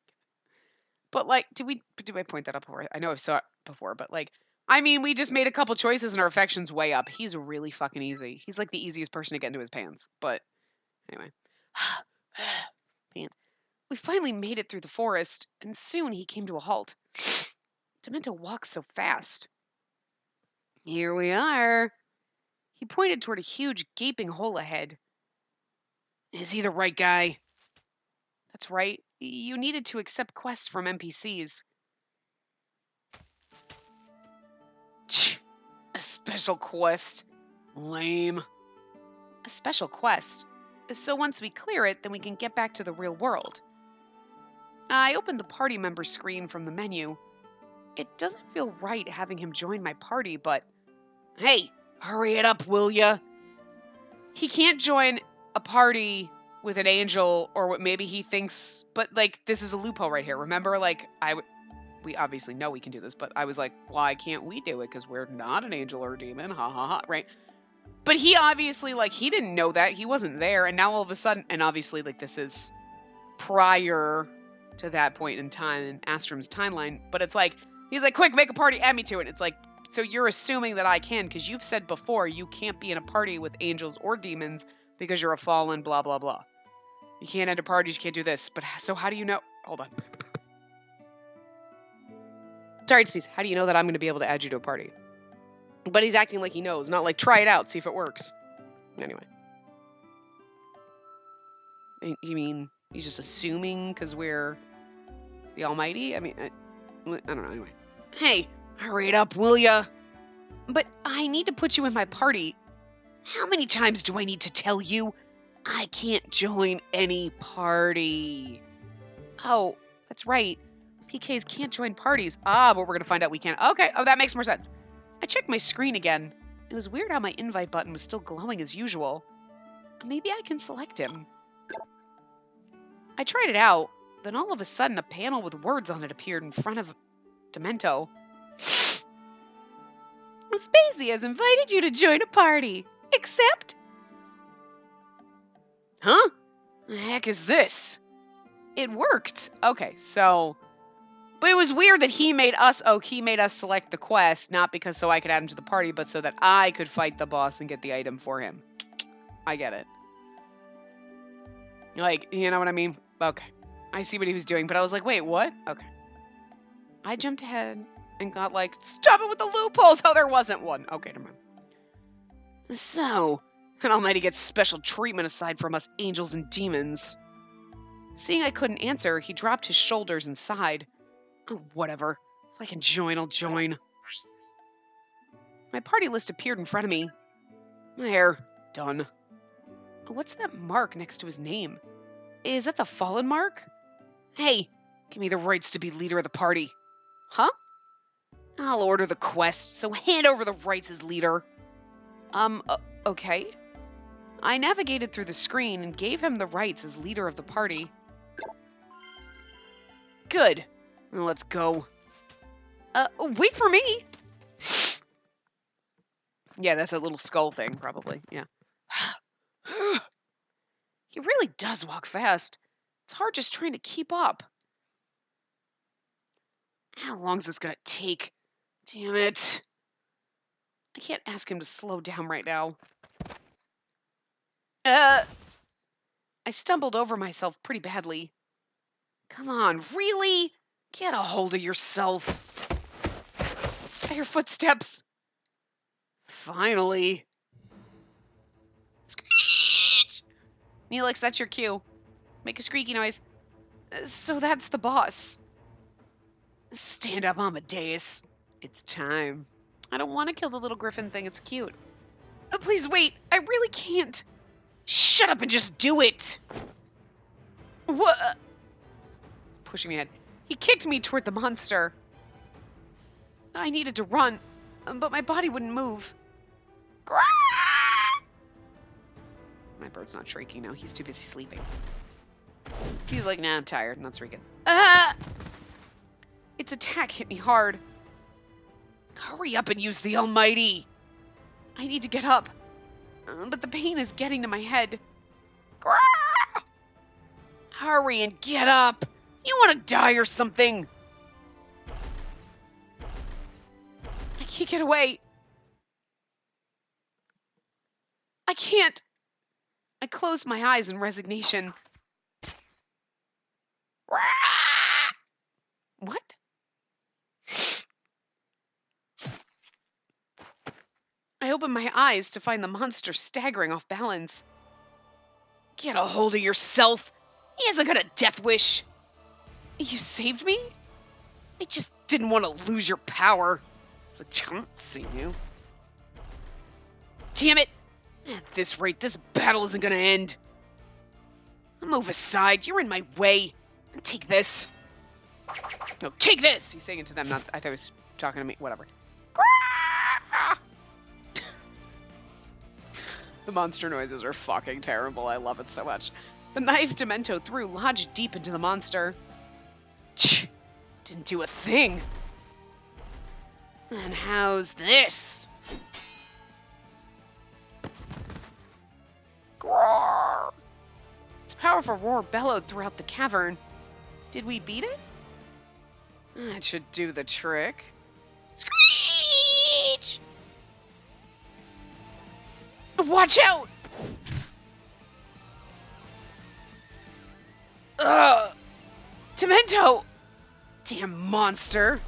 but like, did I point that up before? I know I saw it before, but like, I mean, we just made a couple choices and our affection's way up. He's really fucking easy. He's like the easiest person to get into his pants. But anyway, pants. We finally made it through the forest, and soon he came to a halt. Demento walks so fast. Here we are. He pointed toward a huge, gaping hole ahead. Is he the right guy? That's right. You needed to accept quests from NPCs. A special quest. Lame. A special quest. So once we clear it, then we can get back to the real world. I opened the party member screen from the menu. It doesn't feel right having him join my party, but... Hey, hurry it up, will ya? He can't join a party with an angel or what maybe he thinks... But, like, this is a loophole right here. Remember, like, we obviously know we can do this, but I was like, why can't we do it? Because we're not an angel or a demon. Ha ha ha, right? But he obviously, like, he didn't know that. He wasn't there. And now all of a sudden... And obviously, like, this is prior to that point in time in Astrum's timeline. But it's like... He's like, quick, make a party, add me to it. It's like, so you're assuming that I can, because you've said before you can't be in a party with angels or demons because you're a fallen, blah, blah, blah. You can't enter parties, you can't do this. But so how do you know? Hold on. Sorry to sneeze. How do you know that I'm going to be able to add you to a party? But he's acting like he knows, not like try it out, see if it works. Anyway. You mean he's just assuming because we're the Almighty? I mean, I don't know, anyway. Hey, hurry it up, will ya? But I need to put you in my party. How many times do I need to tell you? I can't join any party. Oh, that's right. PKs can't join parties. Ah, but we're going to find out we can. Okay, oh, that makes more sense. I checked my screen again. It was weird how my invite button was still glowing as usual. Maybe I can select him. I tried it out. Then all of a sudden, a panel with words on it appeared in front of Demento. Spacey has invited you to join a party. Accept? Huh? The heck is this? It worked. Okay, so... But it was weird that he made us select the quest, not because so I could add him to the party, but so that I could fight the boss and get the item for him. I get it. Like, you know what I mean? Okay. I see what he was doing, but I was like, wait, what? Okay. I jumped ahead and got like, stop it with the loopholes! Oh, there wasn't one. Okay, never mind. So, an Almighty gets special treatment aside from us angels and demons. Seeing I couldn't answer, he dropped his shoulders and sighed. Oh, whatever. If I can join, I'll join. My party list appeared in front of me. There. Done. What's that mark next to his name? Is that the fallen mark? Hey, give me the rights to be leader of the party. Huh? I'll order the quest, so hand over the rights as leader. Okay. I navigated through the screen and gave him the rights as leader of the party. Good. Well, let's go. Wait for me! Yeah, that's a little skull thing, probably. Yeah. He really does walk fast. It's hard just trying to keep up. How long is this gonna take? Damn it. I can't ask him to slow down right now. I stumbled over myself pretty badly. Come on, really? Get a hold of yourself. I hear footsteps. Finally. Screech! Neelix, that's your cue. Make a squeaky noise. So that's the boss. Stand up, Amadeus. It's time. I don't want to kill the little griffin thing. It's cute. Please wait. I really can't. Shut up and just do it. What? Pushing me ahead. He kicked me toward the monster. I needed to run, but my body wouldn't move. My bird's not shrieking now. He's too busy sleeping. He's like, nah, I'm tired. I'm not shrieking. Its attack hit me hard. Hurry up and use the almighty. I need to get up, but the pain is getting to my head. Hurry and get up. You want to die or something? I can't get away. I can't. I closed my eyes in resignation. What? I opened my eyes to find the monster staggering off balance. Get a hold of yourself. He hasn't got a death wish. You saved me? I just didn't want to lose your power. It's like, I don't see you. Damn it! At this rate, this battle isn't gonna end. Move aside, you're in my way. Take this. No, take this! He's saying it to them, not, I thought he was talking to me, whatever. The monster noises are fucking terrible, I love it so much. The knife Demento threw lodged deep into the monster. Didn't do a thing. And how's this? Groar! Its powerful roar bellowed throughout the cavern. Did we beat it? That should do the trick. Screech! Watch out! Ugh! Demento! Damn monster!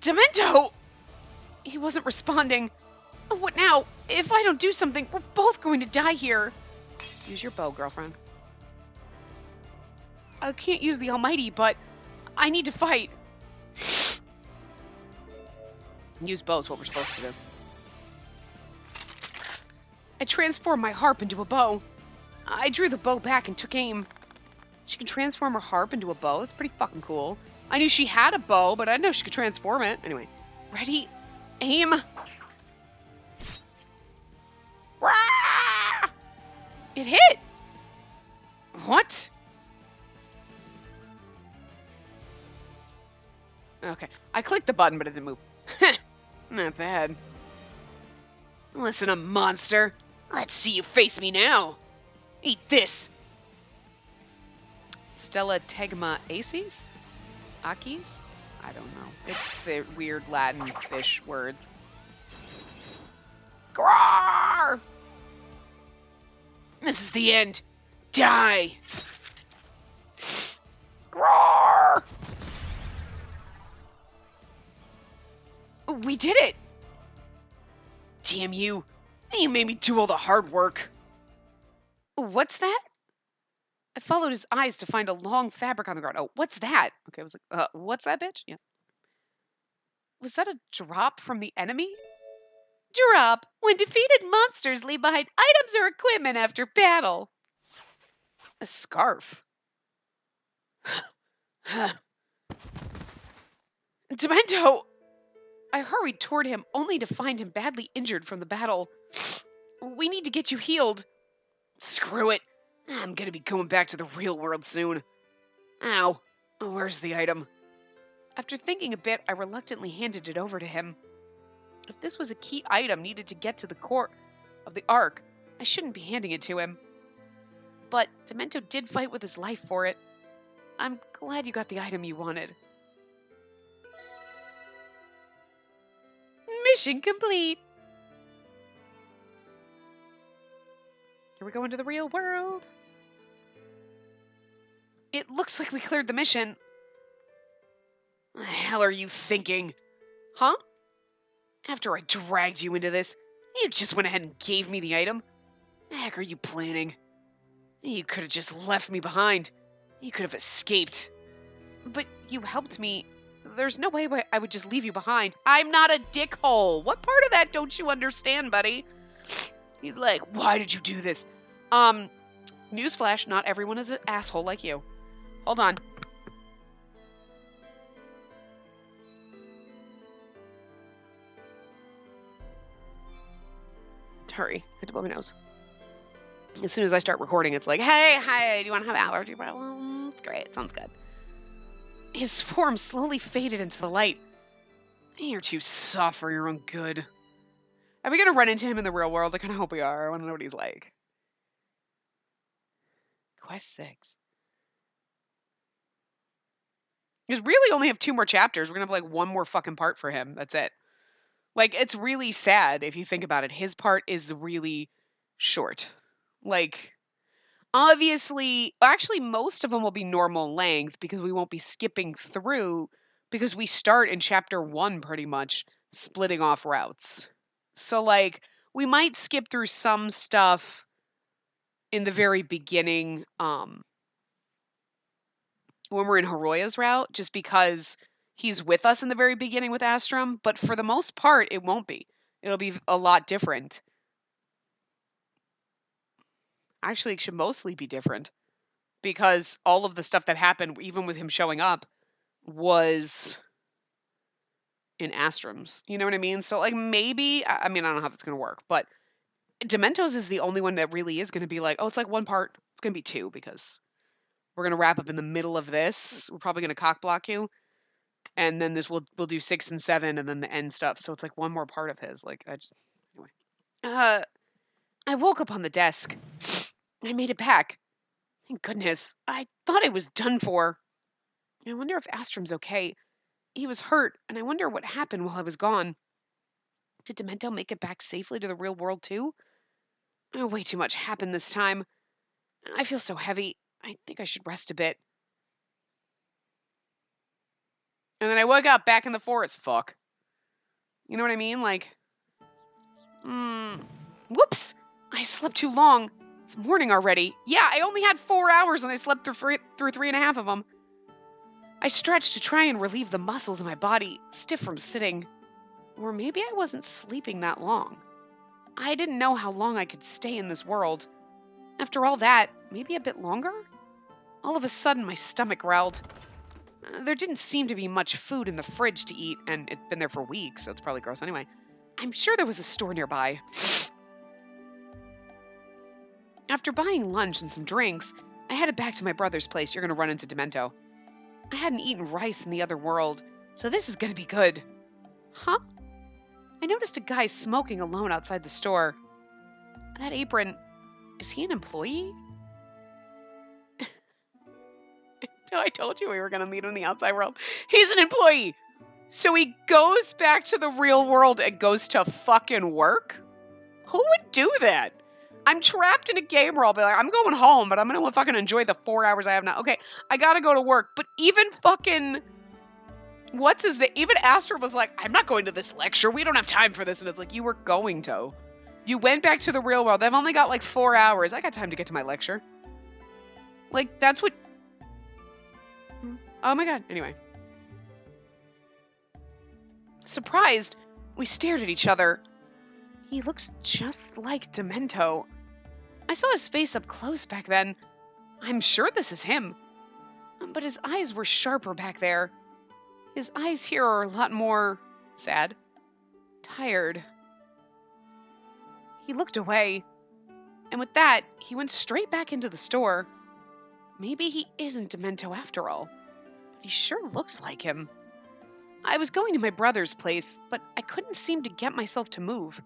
Demento! He wasn't responding. What now? If I don't do something, we're both going to die here. Use your bow, girlfriend. I can't use the almighty, but I need to fight. Use bow is what we're supposed to do. I transformed my harp into a bow. I drew the bow back and took aim. She can transform her harp into a bow. That's pretty fucking cool. I knew she had a bow, but I didn't know she could transform it. Anyway, ready, aim. Rah! It hit. What? Okay, I clicked the button, but it didn't move. Not bad. Listen, a monster. Let's see you face me now. Eat this. Stella Tegma Aces? Akis? I don't know. It's the weird Latin fish words. Grawr! This is the end. Die! Grawr! We did it! Damn you. You made me do all the hard work. What's that? I followed his eyes to find a long fabric on the ground. Oh, what's that? Okay, I was like, what's that, bitch? Yeah. Was that a drop from the enemy? Drop when defeated monsters leave behind items or equipment after battle. A scarf. Demento! I hurried toward him, only to find him badly injured from the battle. We need to get you healed. Screw it. I'm gonna be going back to the real world soon. Ow. Where's the item? After thinking a bit, I reluctantly handed it over to him. If this was a key item needed to get to the core of the Ark, I shouldn't be handing it to him. But Demento did fight with his life for it. I'm glad you got the item you wanted. Mission complete! Here we go into the real world. It looks like we cleared the mission. What the hell are you thinking? Huh? After I dragged you into this, you just went ahead and gave me the item? The heck are you planning? You could have just left me behind. You could have escaped. But you helped me. There's no way I would just leave you behind. I'm not a dickhole. What part of that don't you understand, buddy? He's like, why did you do this? Newsflash, not everyone is an asshole like you. Hold on. Hurry. I had to blow my nose. As soon as I start recording, it's like, hey, hi, do you want to have allergy problems? Great, sounds good. His form slowly faded into the light. You're too soft for your own good. Are we going to run into him in the real world? I kind of hope we are. I want to know what he's like. Quest 6. We really only have 2 more chapters. We're going to have like 1 more fucking part for him. That's it. Like, it's really sad if you think about it. His part is really short. Like, obviously, actually, most of them will be normal length because we won't be skipping through because we start in chapter 1 pretty much splitting off routes. So, like, we might skip through some stuff in the very beginning when we're in Horoya's route just because he's with us in the very beginning with Astrum, but for the most part, it won't be. It'll be a lot different. Actually, it should mostly be different because all of the stuff that happened, even with him showing up, was in Astrum's. You know what I mean? So, like, maybe, I mean, I don't know how that's going to work, but Demento's is the only one that really is going to be like, oh, it's like 1 part. It's going to be 2 because we're going to wrap up in the middle of this. We're probably going to cock block you. And then we'll do 6 and 7 and then the end stuff. So it's like 1 more part of his. Like, anyway. I woke up on the desk. I made it back. Thank goodness. I thought I was done for. I wonder if Astrum's okay. He was hurt, and I wonder what happened while I was gone. Did Demento make it back safely to the real world too? Oh, way too much happened this time. I feel so heavy. I think I should rest a bit. And then I woke up back in the forest. Fuck. You know what I mean? Like, whoops. I slept too long. It's morning already. Yeah, I only had 4 hours and I slept through 3.5 of them. I stretched to try and relieve the muscles in my body, stiff from sitting. Or maybe I wasn't sleeping that long. I didn't know how long I could stay in this world. After all that, maybe a bit longer? All of a sudden, my stomach growled. There didn't seem to be much food in the fridge to eat, and it'd been there for weeks, so it's probably gross anyway. I'm sure there was a store nearby. After buying lunch and some drinks, I headed back to my brother's place. You're going to run into Demento. I hadn't eaten rice in the other world, so this is going to be good. Huh? I noticed a guy smoking alone outside the store. That apron, is he an employee? I told you we were going to meet him in the outside world. He's an employee. So he goes back to the real world and goes to fucking work? Who would do that? I'm trapped in a game where I'll be like, I'm going home, but I'm going to fucking enjoy the 4 hours I have now. Okay, I got to go to work. But even fucking, what's his name? Even Astor was like, I'm not going to this lecture. We don't have time for this. And it's like, you were going to. You went back to the real world. I've only got like 4 hours. I got time to get to my lecture. Like, that's what... Oh my god. Anyway. Surprised, we stared at each other. He looks just like Demento. I saw his face up close back then. I'm sure this is him. But his eyes were sharper back there. His eyes here are a lot more... sad. Tired. He looked away. And with that, he went straight back into the store. Maybe he isn't Demento after all. But he sure looks like him. I was going to my brother's place, but I couldn't seem to get myself to move.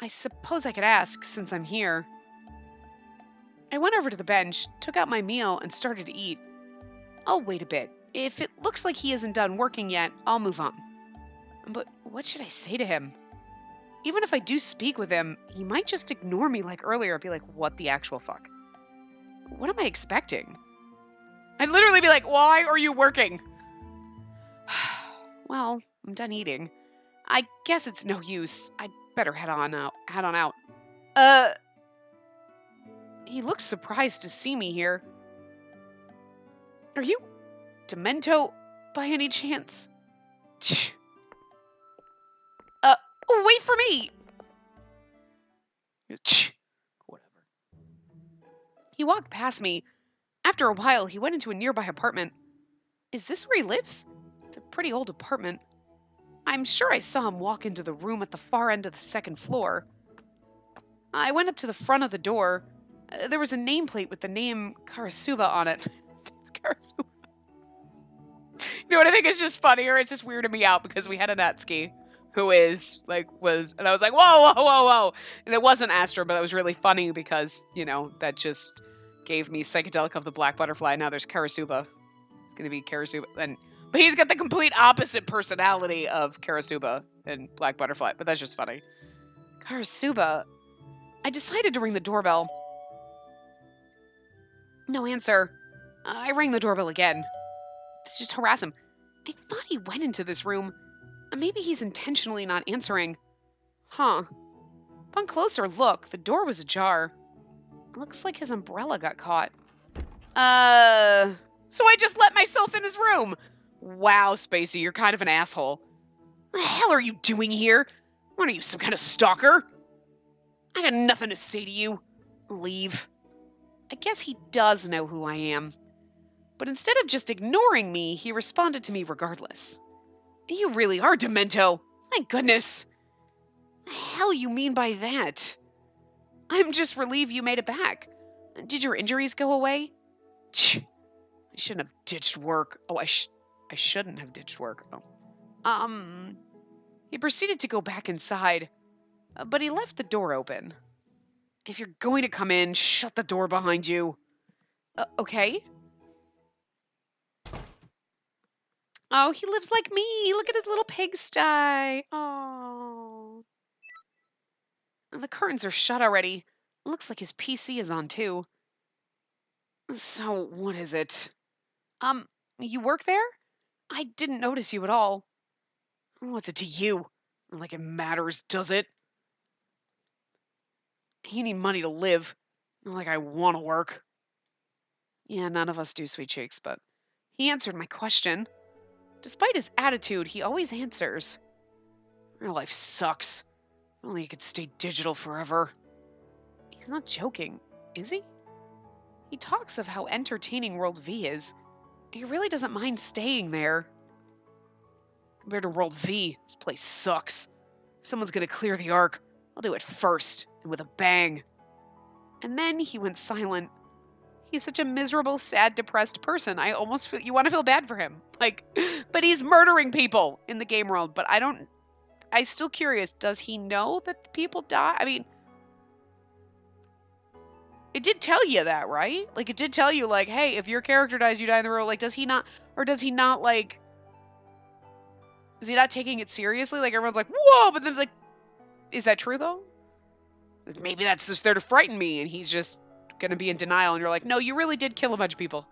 I suppose I could ask, since I'm here. I went over to the bench, took out my meal, and started to eat. I'll wait a bit. If it looks like he isn't done working yet, I'll move on. But what should I say to him? Even if I do speak with him, he might just ignore me like earlier and be like, what the actual fuck? What am I expecting? I'd literally be like, why are you working? Well, I'm done eating. I guess it's no use. I'd better head on out. He looks surprised to see me here. Are you Demento by any chance? Wait for me! Whatever. He walked past me. After a while, he went into a nearby apartment. Is this where he lives? It's a pretty old apartment. I'm sure I saw him walk into the room at the far end of the second floor. I went up to the front of the door. There was a nameplate with the name Karasuba on it. It's Karasuba. You know what I think is just funnier? It's just weirded me out because we had a Natsuki who and I was like, whoa. And it wasn't Astra, but it was really funny because, that just gave me Psychedelic of the Black Butterfly. Now there's Karasuba. It's going to be Karasuba. But he's got the complete opposite personality of Karasuba and Black Butterfly. But that's just funny. Karasuba. I decided to ring the doorbell. No answer. I rang the doorbell again. To just harass him. I thought he went into this room. Maybe he's intentionally not answering. Huh. Upon closer look, the door was ajar. Looks like his umbrella got caught. So I just let myself in his room. Wow, Spacey, you're kind of an asshole. What the hell are you doing here? What are you, some kind of stalker? I got nothing to say to you. Leave. I guess he does know who I am. But instead of just ignoring me, he responded to me regardless. You really are Demento. My goodness. What the hell you mean by that? I'm just relieved you made it back. Did your injuries go away? I shouldn't have ditched work. Oh, I shouldn't have ditched work. Oh. He proceeded to go back inside, but he left the door open. If you're going to come in, shut the door behind you. Okay. Oh, he lives like me. Look at his little pigsty. Oh. The curtains are shut already. Looks like his PC is on too. So, what is it? You work there? I didn't notice you at all. What's it to you? Like it matters, does it? You need money to live. Not like I want to work. Yeah, none of us do, sweet cheeks, but he answered my question. Despite his attitude, he always answers. Real life sucks. If only he could stay digital forever. He's not joking, is he? He talks of how entertaining World V is. He really doesn't mind staying there. Compared to World V, this place sucks. If someone's gonna clear the Ark, I'll do it first, and with a bang. And then he went silent. He's such a miserable, sad, depressed person. I almost feel, you want to feel bad for him. But he's murdering people in the game world. But I'm still curious, does he know that the people die? I mean, it did tell you that, right? It did tell you, hey, if your character dies, you die in the road. Does he not, is he not taking it seriously? Everyone's like, whoa, but then it's is that true, though? Maybe that's just there to frighten me, and he's just gonna be in denial, and you're like, no, you really did kill a bunch of people.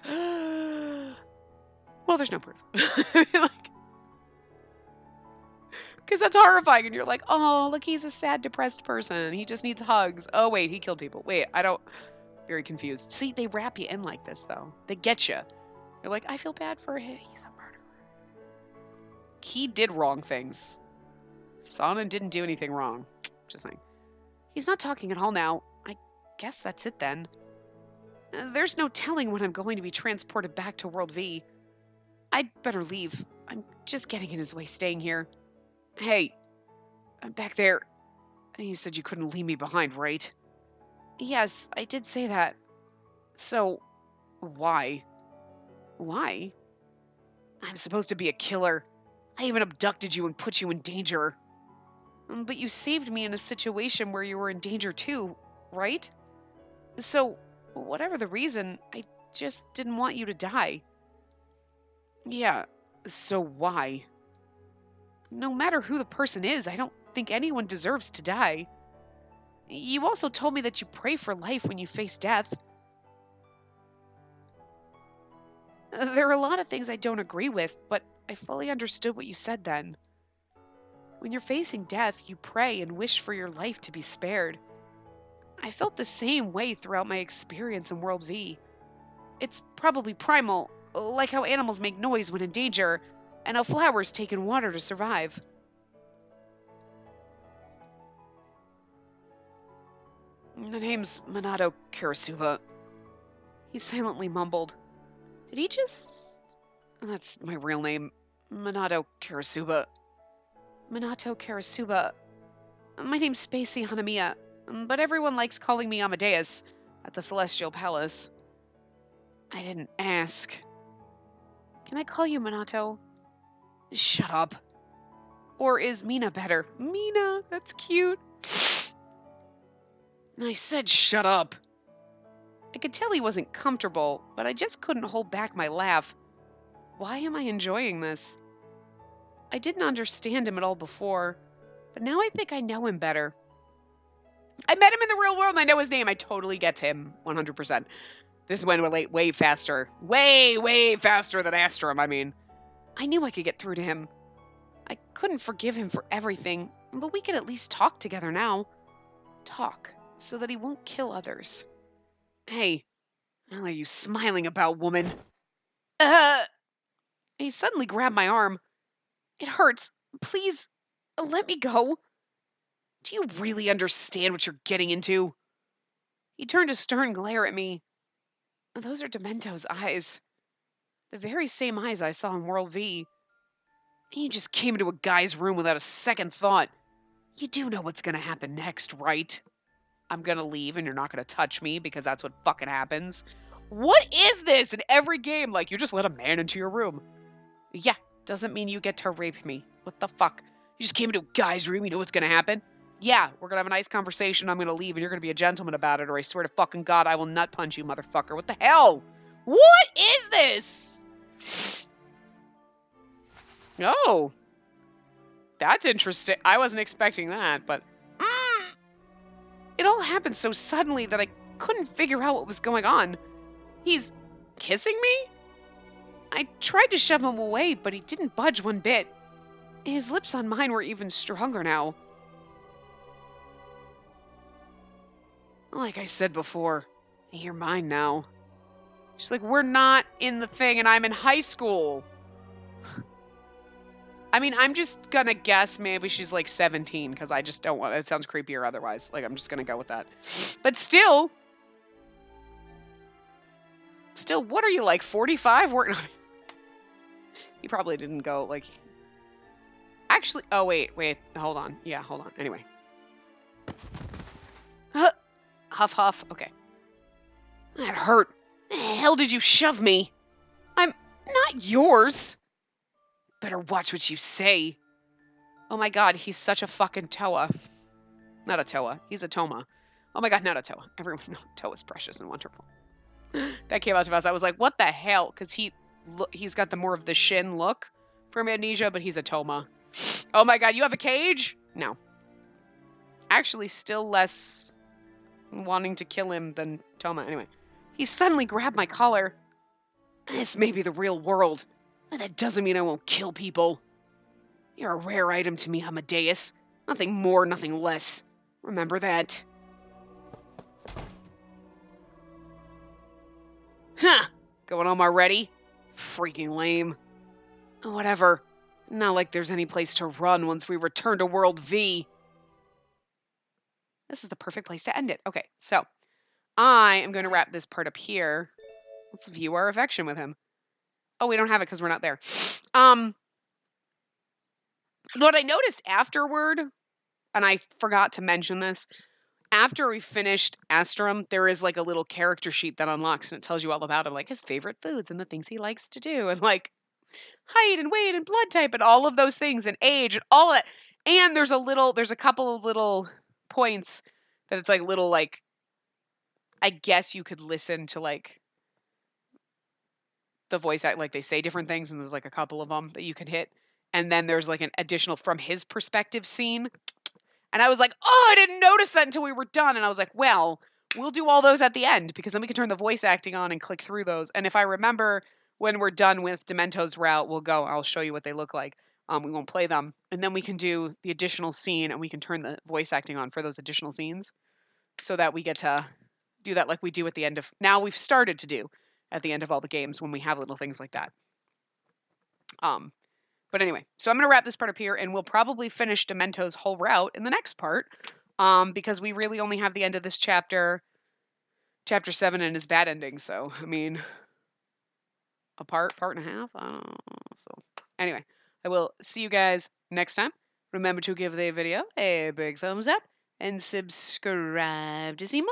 Well, there's no proof. Because that's horrifying, and you're like, oh, look, he's a sad, depressed person. He just needs hugs. Oh, wait, he killed people. Wait, very confused. See, they wrap you in like this, though. They get you. You're like, I feel bad for him. He's a murderer. He did wrong things. Sana didn't do anything wrong. Just saying. He's not talking at all now. I guess that's it then. There's no telling when I'm going to be transported back to World V. I'd better leave. I'm just getting in his way staying here. Hey, I'm back there. You said you couldn't leave me behind, right? Yes, I did say that. So, why? Why? I'm supposed to be a killer. I even abducted you and put you in danger. But you saved me in a situation where you were in danger too, right? So, whatever the reason, I just didn't want you to die. Yeah, so why? No matter who the person is, I don't think anyone deserves to die. You also told me that you pray for life when you face death. There are a lot of things I don't agree with, but I fully understood what you said then. When you're facing death, you pray and wish for your life to be spared. I felt the same way throughout my experience in World V. It's probably primal, like how animals make noise when in danger, and how flowers take in water to survive. The name's Minato Karasuba. He silently mumbled. Did he just... That's my real name. Minato Karasuba. Minato Karasuba. My name's Spacey Hanamiya, but everyone likes calling me Amadeus at the Celestial Palace. I didn't ask. Can I call you Minato? Shut up. Or is Mina better? Mina, that's cute. I said shut up. I could tell he wasn't comfortable, but I just couldn't hold back my laugh. Why am I enjoying this? I didn't understand him at all before, but now I think I know him better. I met him in the real world and I know his name. I totally get him, 100%. This went way faster. Way faster than Astrum, I mean. I knew I could get through to him. I couldn't forgive him for everything, but we could at least talk together now. Talk, so that he won't kill others. Hey, what are you smiling about, woman? He suddenly grabbed my arm. It hurts. Please, let me go. Do you really understand what you're getting into? He turned a stern glare at me. Those are Demento's eyes. The very same eyes I saw in World V. You just came into a guy's room without a second thought. You do know what's gonna happen next, right? I'm gonna leave and you're not gonna touch me because that's what fucking happens. What is this in every game? Like, you just let a man into your room. Yeah, doesn't mean you get to rape me. What the fuck? You just came into a guy's room, you know what's gonna happen? Yeah, we're gonna have a nice conversation, I'm gonna leave, and you're gonna be a gentleman about it, or I swear to fucking God, I will nut punch you, motherfucker. What the hell? What is this? Oh. That's interesting. I wasn't expecting that, but... It all happened so suddenly that I couldn't figure out what was going on. He's kissing me? I tried to shove him away, but he didn't budge one bit. His lips on mine were even stronger now. Like I said before, you're mine now. She's like, we're not in the thing and I'm in high school. I mean, I'm just gonna guess maybe she's like 17 because I just don't want it. Sounds creepier otherwise. Like, I'm just gonna go with that. But still, what are you, like 45? He probably didn't go like. Actually, oh wait, hold on. Yeah, hold on. Anyway, huff huff. Okay, that hurt. The hell did you shove me? I'm not yours. Better watch what you say. Oh my God, he's such a fucking Toa. Not a Toa. He's a Toma. Oh my God, not a Toa. Everyone knows Toa's precious and wonderful. That came out too fast. I was like, what the hell? Because he's got the more of the Shin look from Amnesia, but he's a Toma. Oh my God, you have a cage? No. Actually, still less wanting to kill him than Toma. Anyway, he suddenly grabbed my collar. This may be the real world, but that doesn't mean I won't kill people. You're a rare item to me, Amadeus. Nothing more, nothing less. Remember that. Huh! Going home already? Freaking lame. Whatever. Not like there's any place to run once we return to World V. This is the perfect place to end it. Okay, so I am going to wrap this part up here. Let's view our affection with him. Oh, we don't have it because we're not there. What I noticed afterward, and I forgot to mention this, after we finished Astrum, there is like a little character sheet that unlocks and it tells you all about him, like his favorite foods and the things he likes to do, and like height and weight and blood type and all of those things and age and all that. And there's a couple of little points that it's like little, like, I guess you could listen to like the voice act, like they say different things, and there's like a couple of them that you can hit. And then there's like an additional from his perspective scene. And I was like, oh, I didn't notice that until we were done. And I was like, well, we'll do all those at the end because then we can turn the voice acting on and click through those. And if I remember when we're done with Demento's route, I'll show you what they look like. We won't play them. And then we can do the additional scene and we can turn the voice acting on for those additional scenes so that we get to do that like we do at the end of, now we've started to do at the end of all the games when we have little things like that. But anyway, so I'm going to wrap this part up here, and we'll probably finish Demento's whole route in the next part, because we really only have the end of this chapter 7, and his bad ending. So, I mean, a part and a half? I don't know. So, anyway, I will see you guys next time. Remember to give the video a big thumbs up, and subscribe to see more.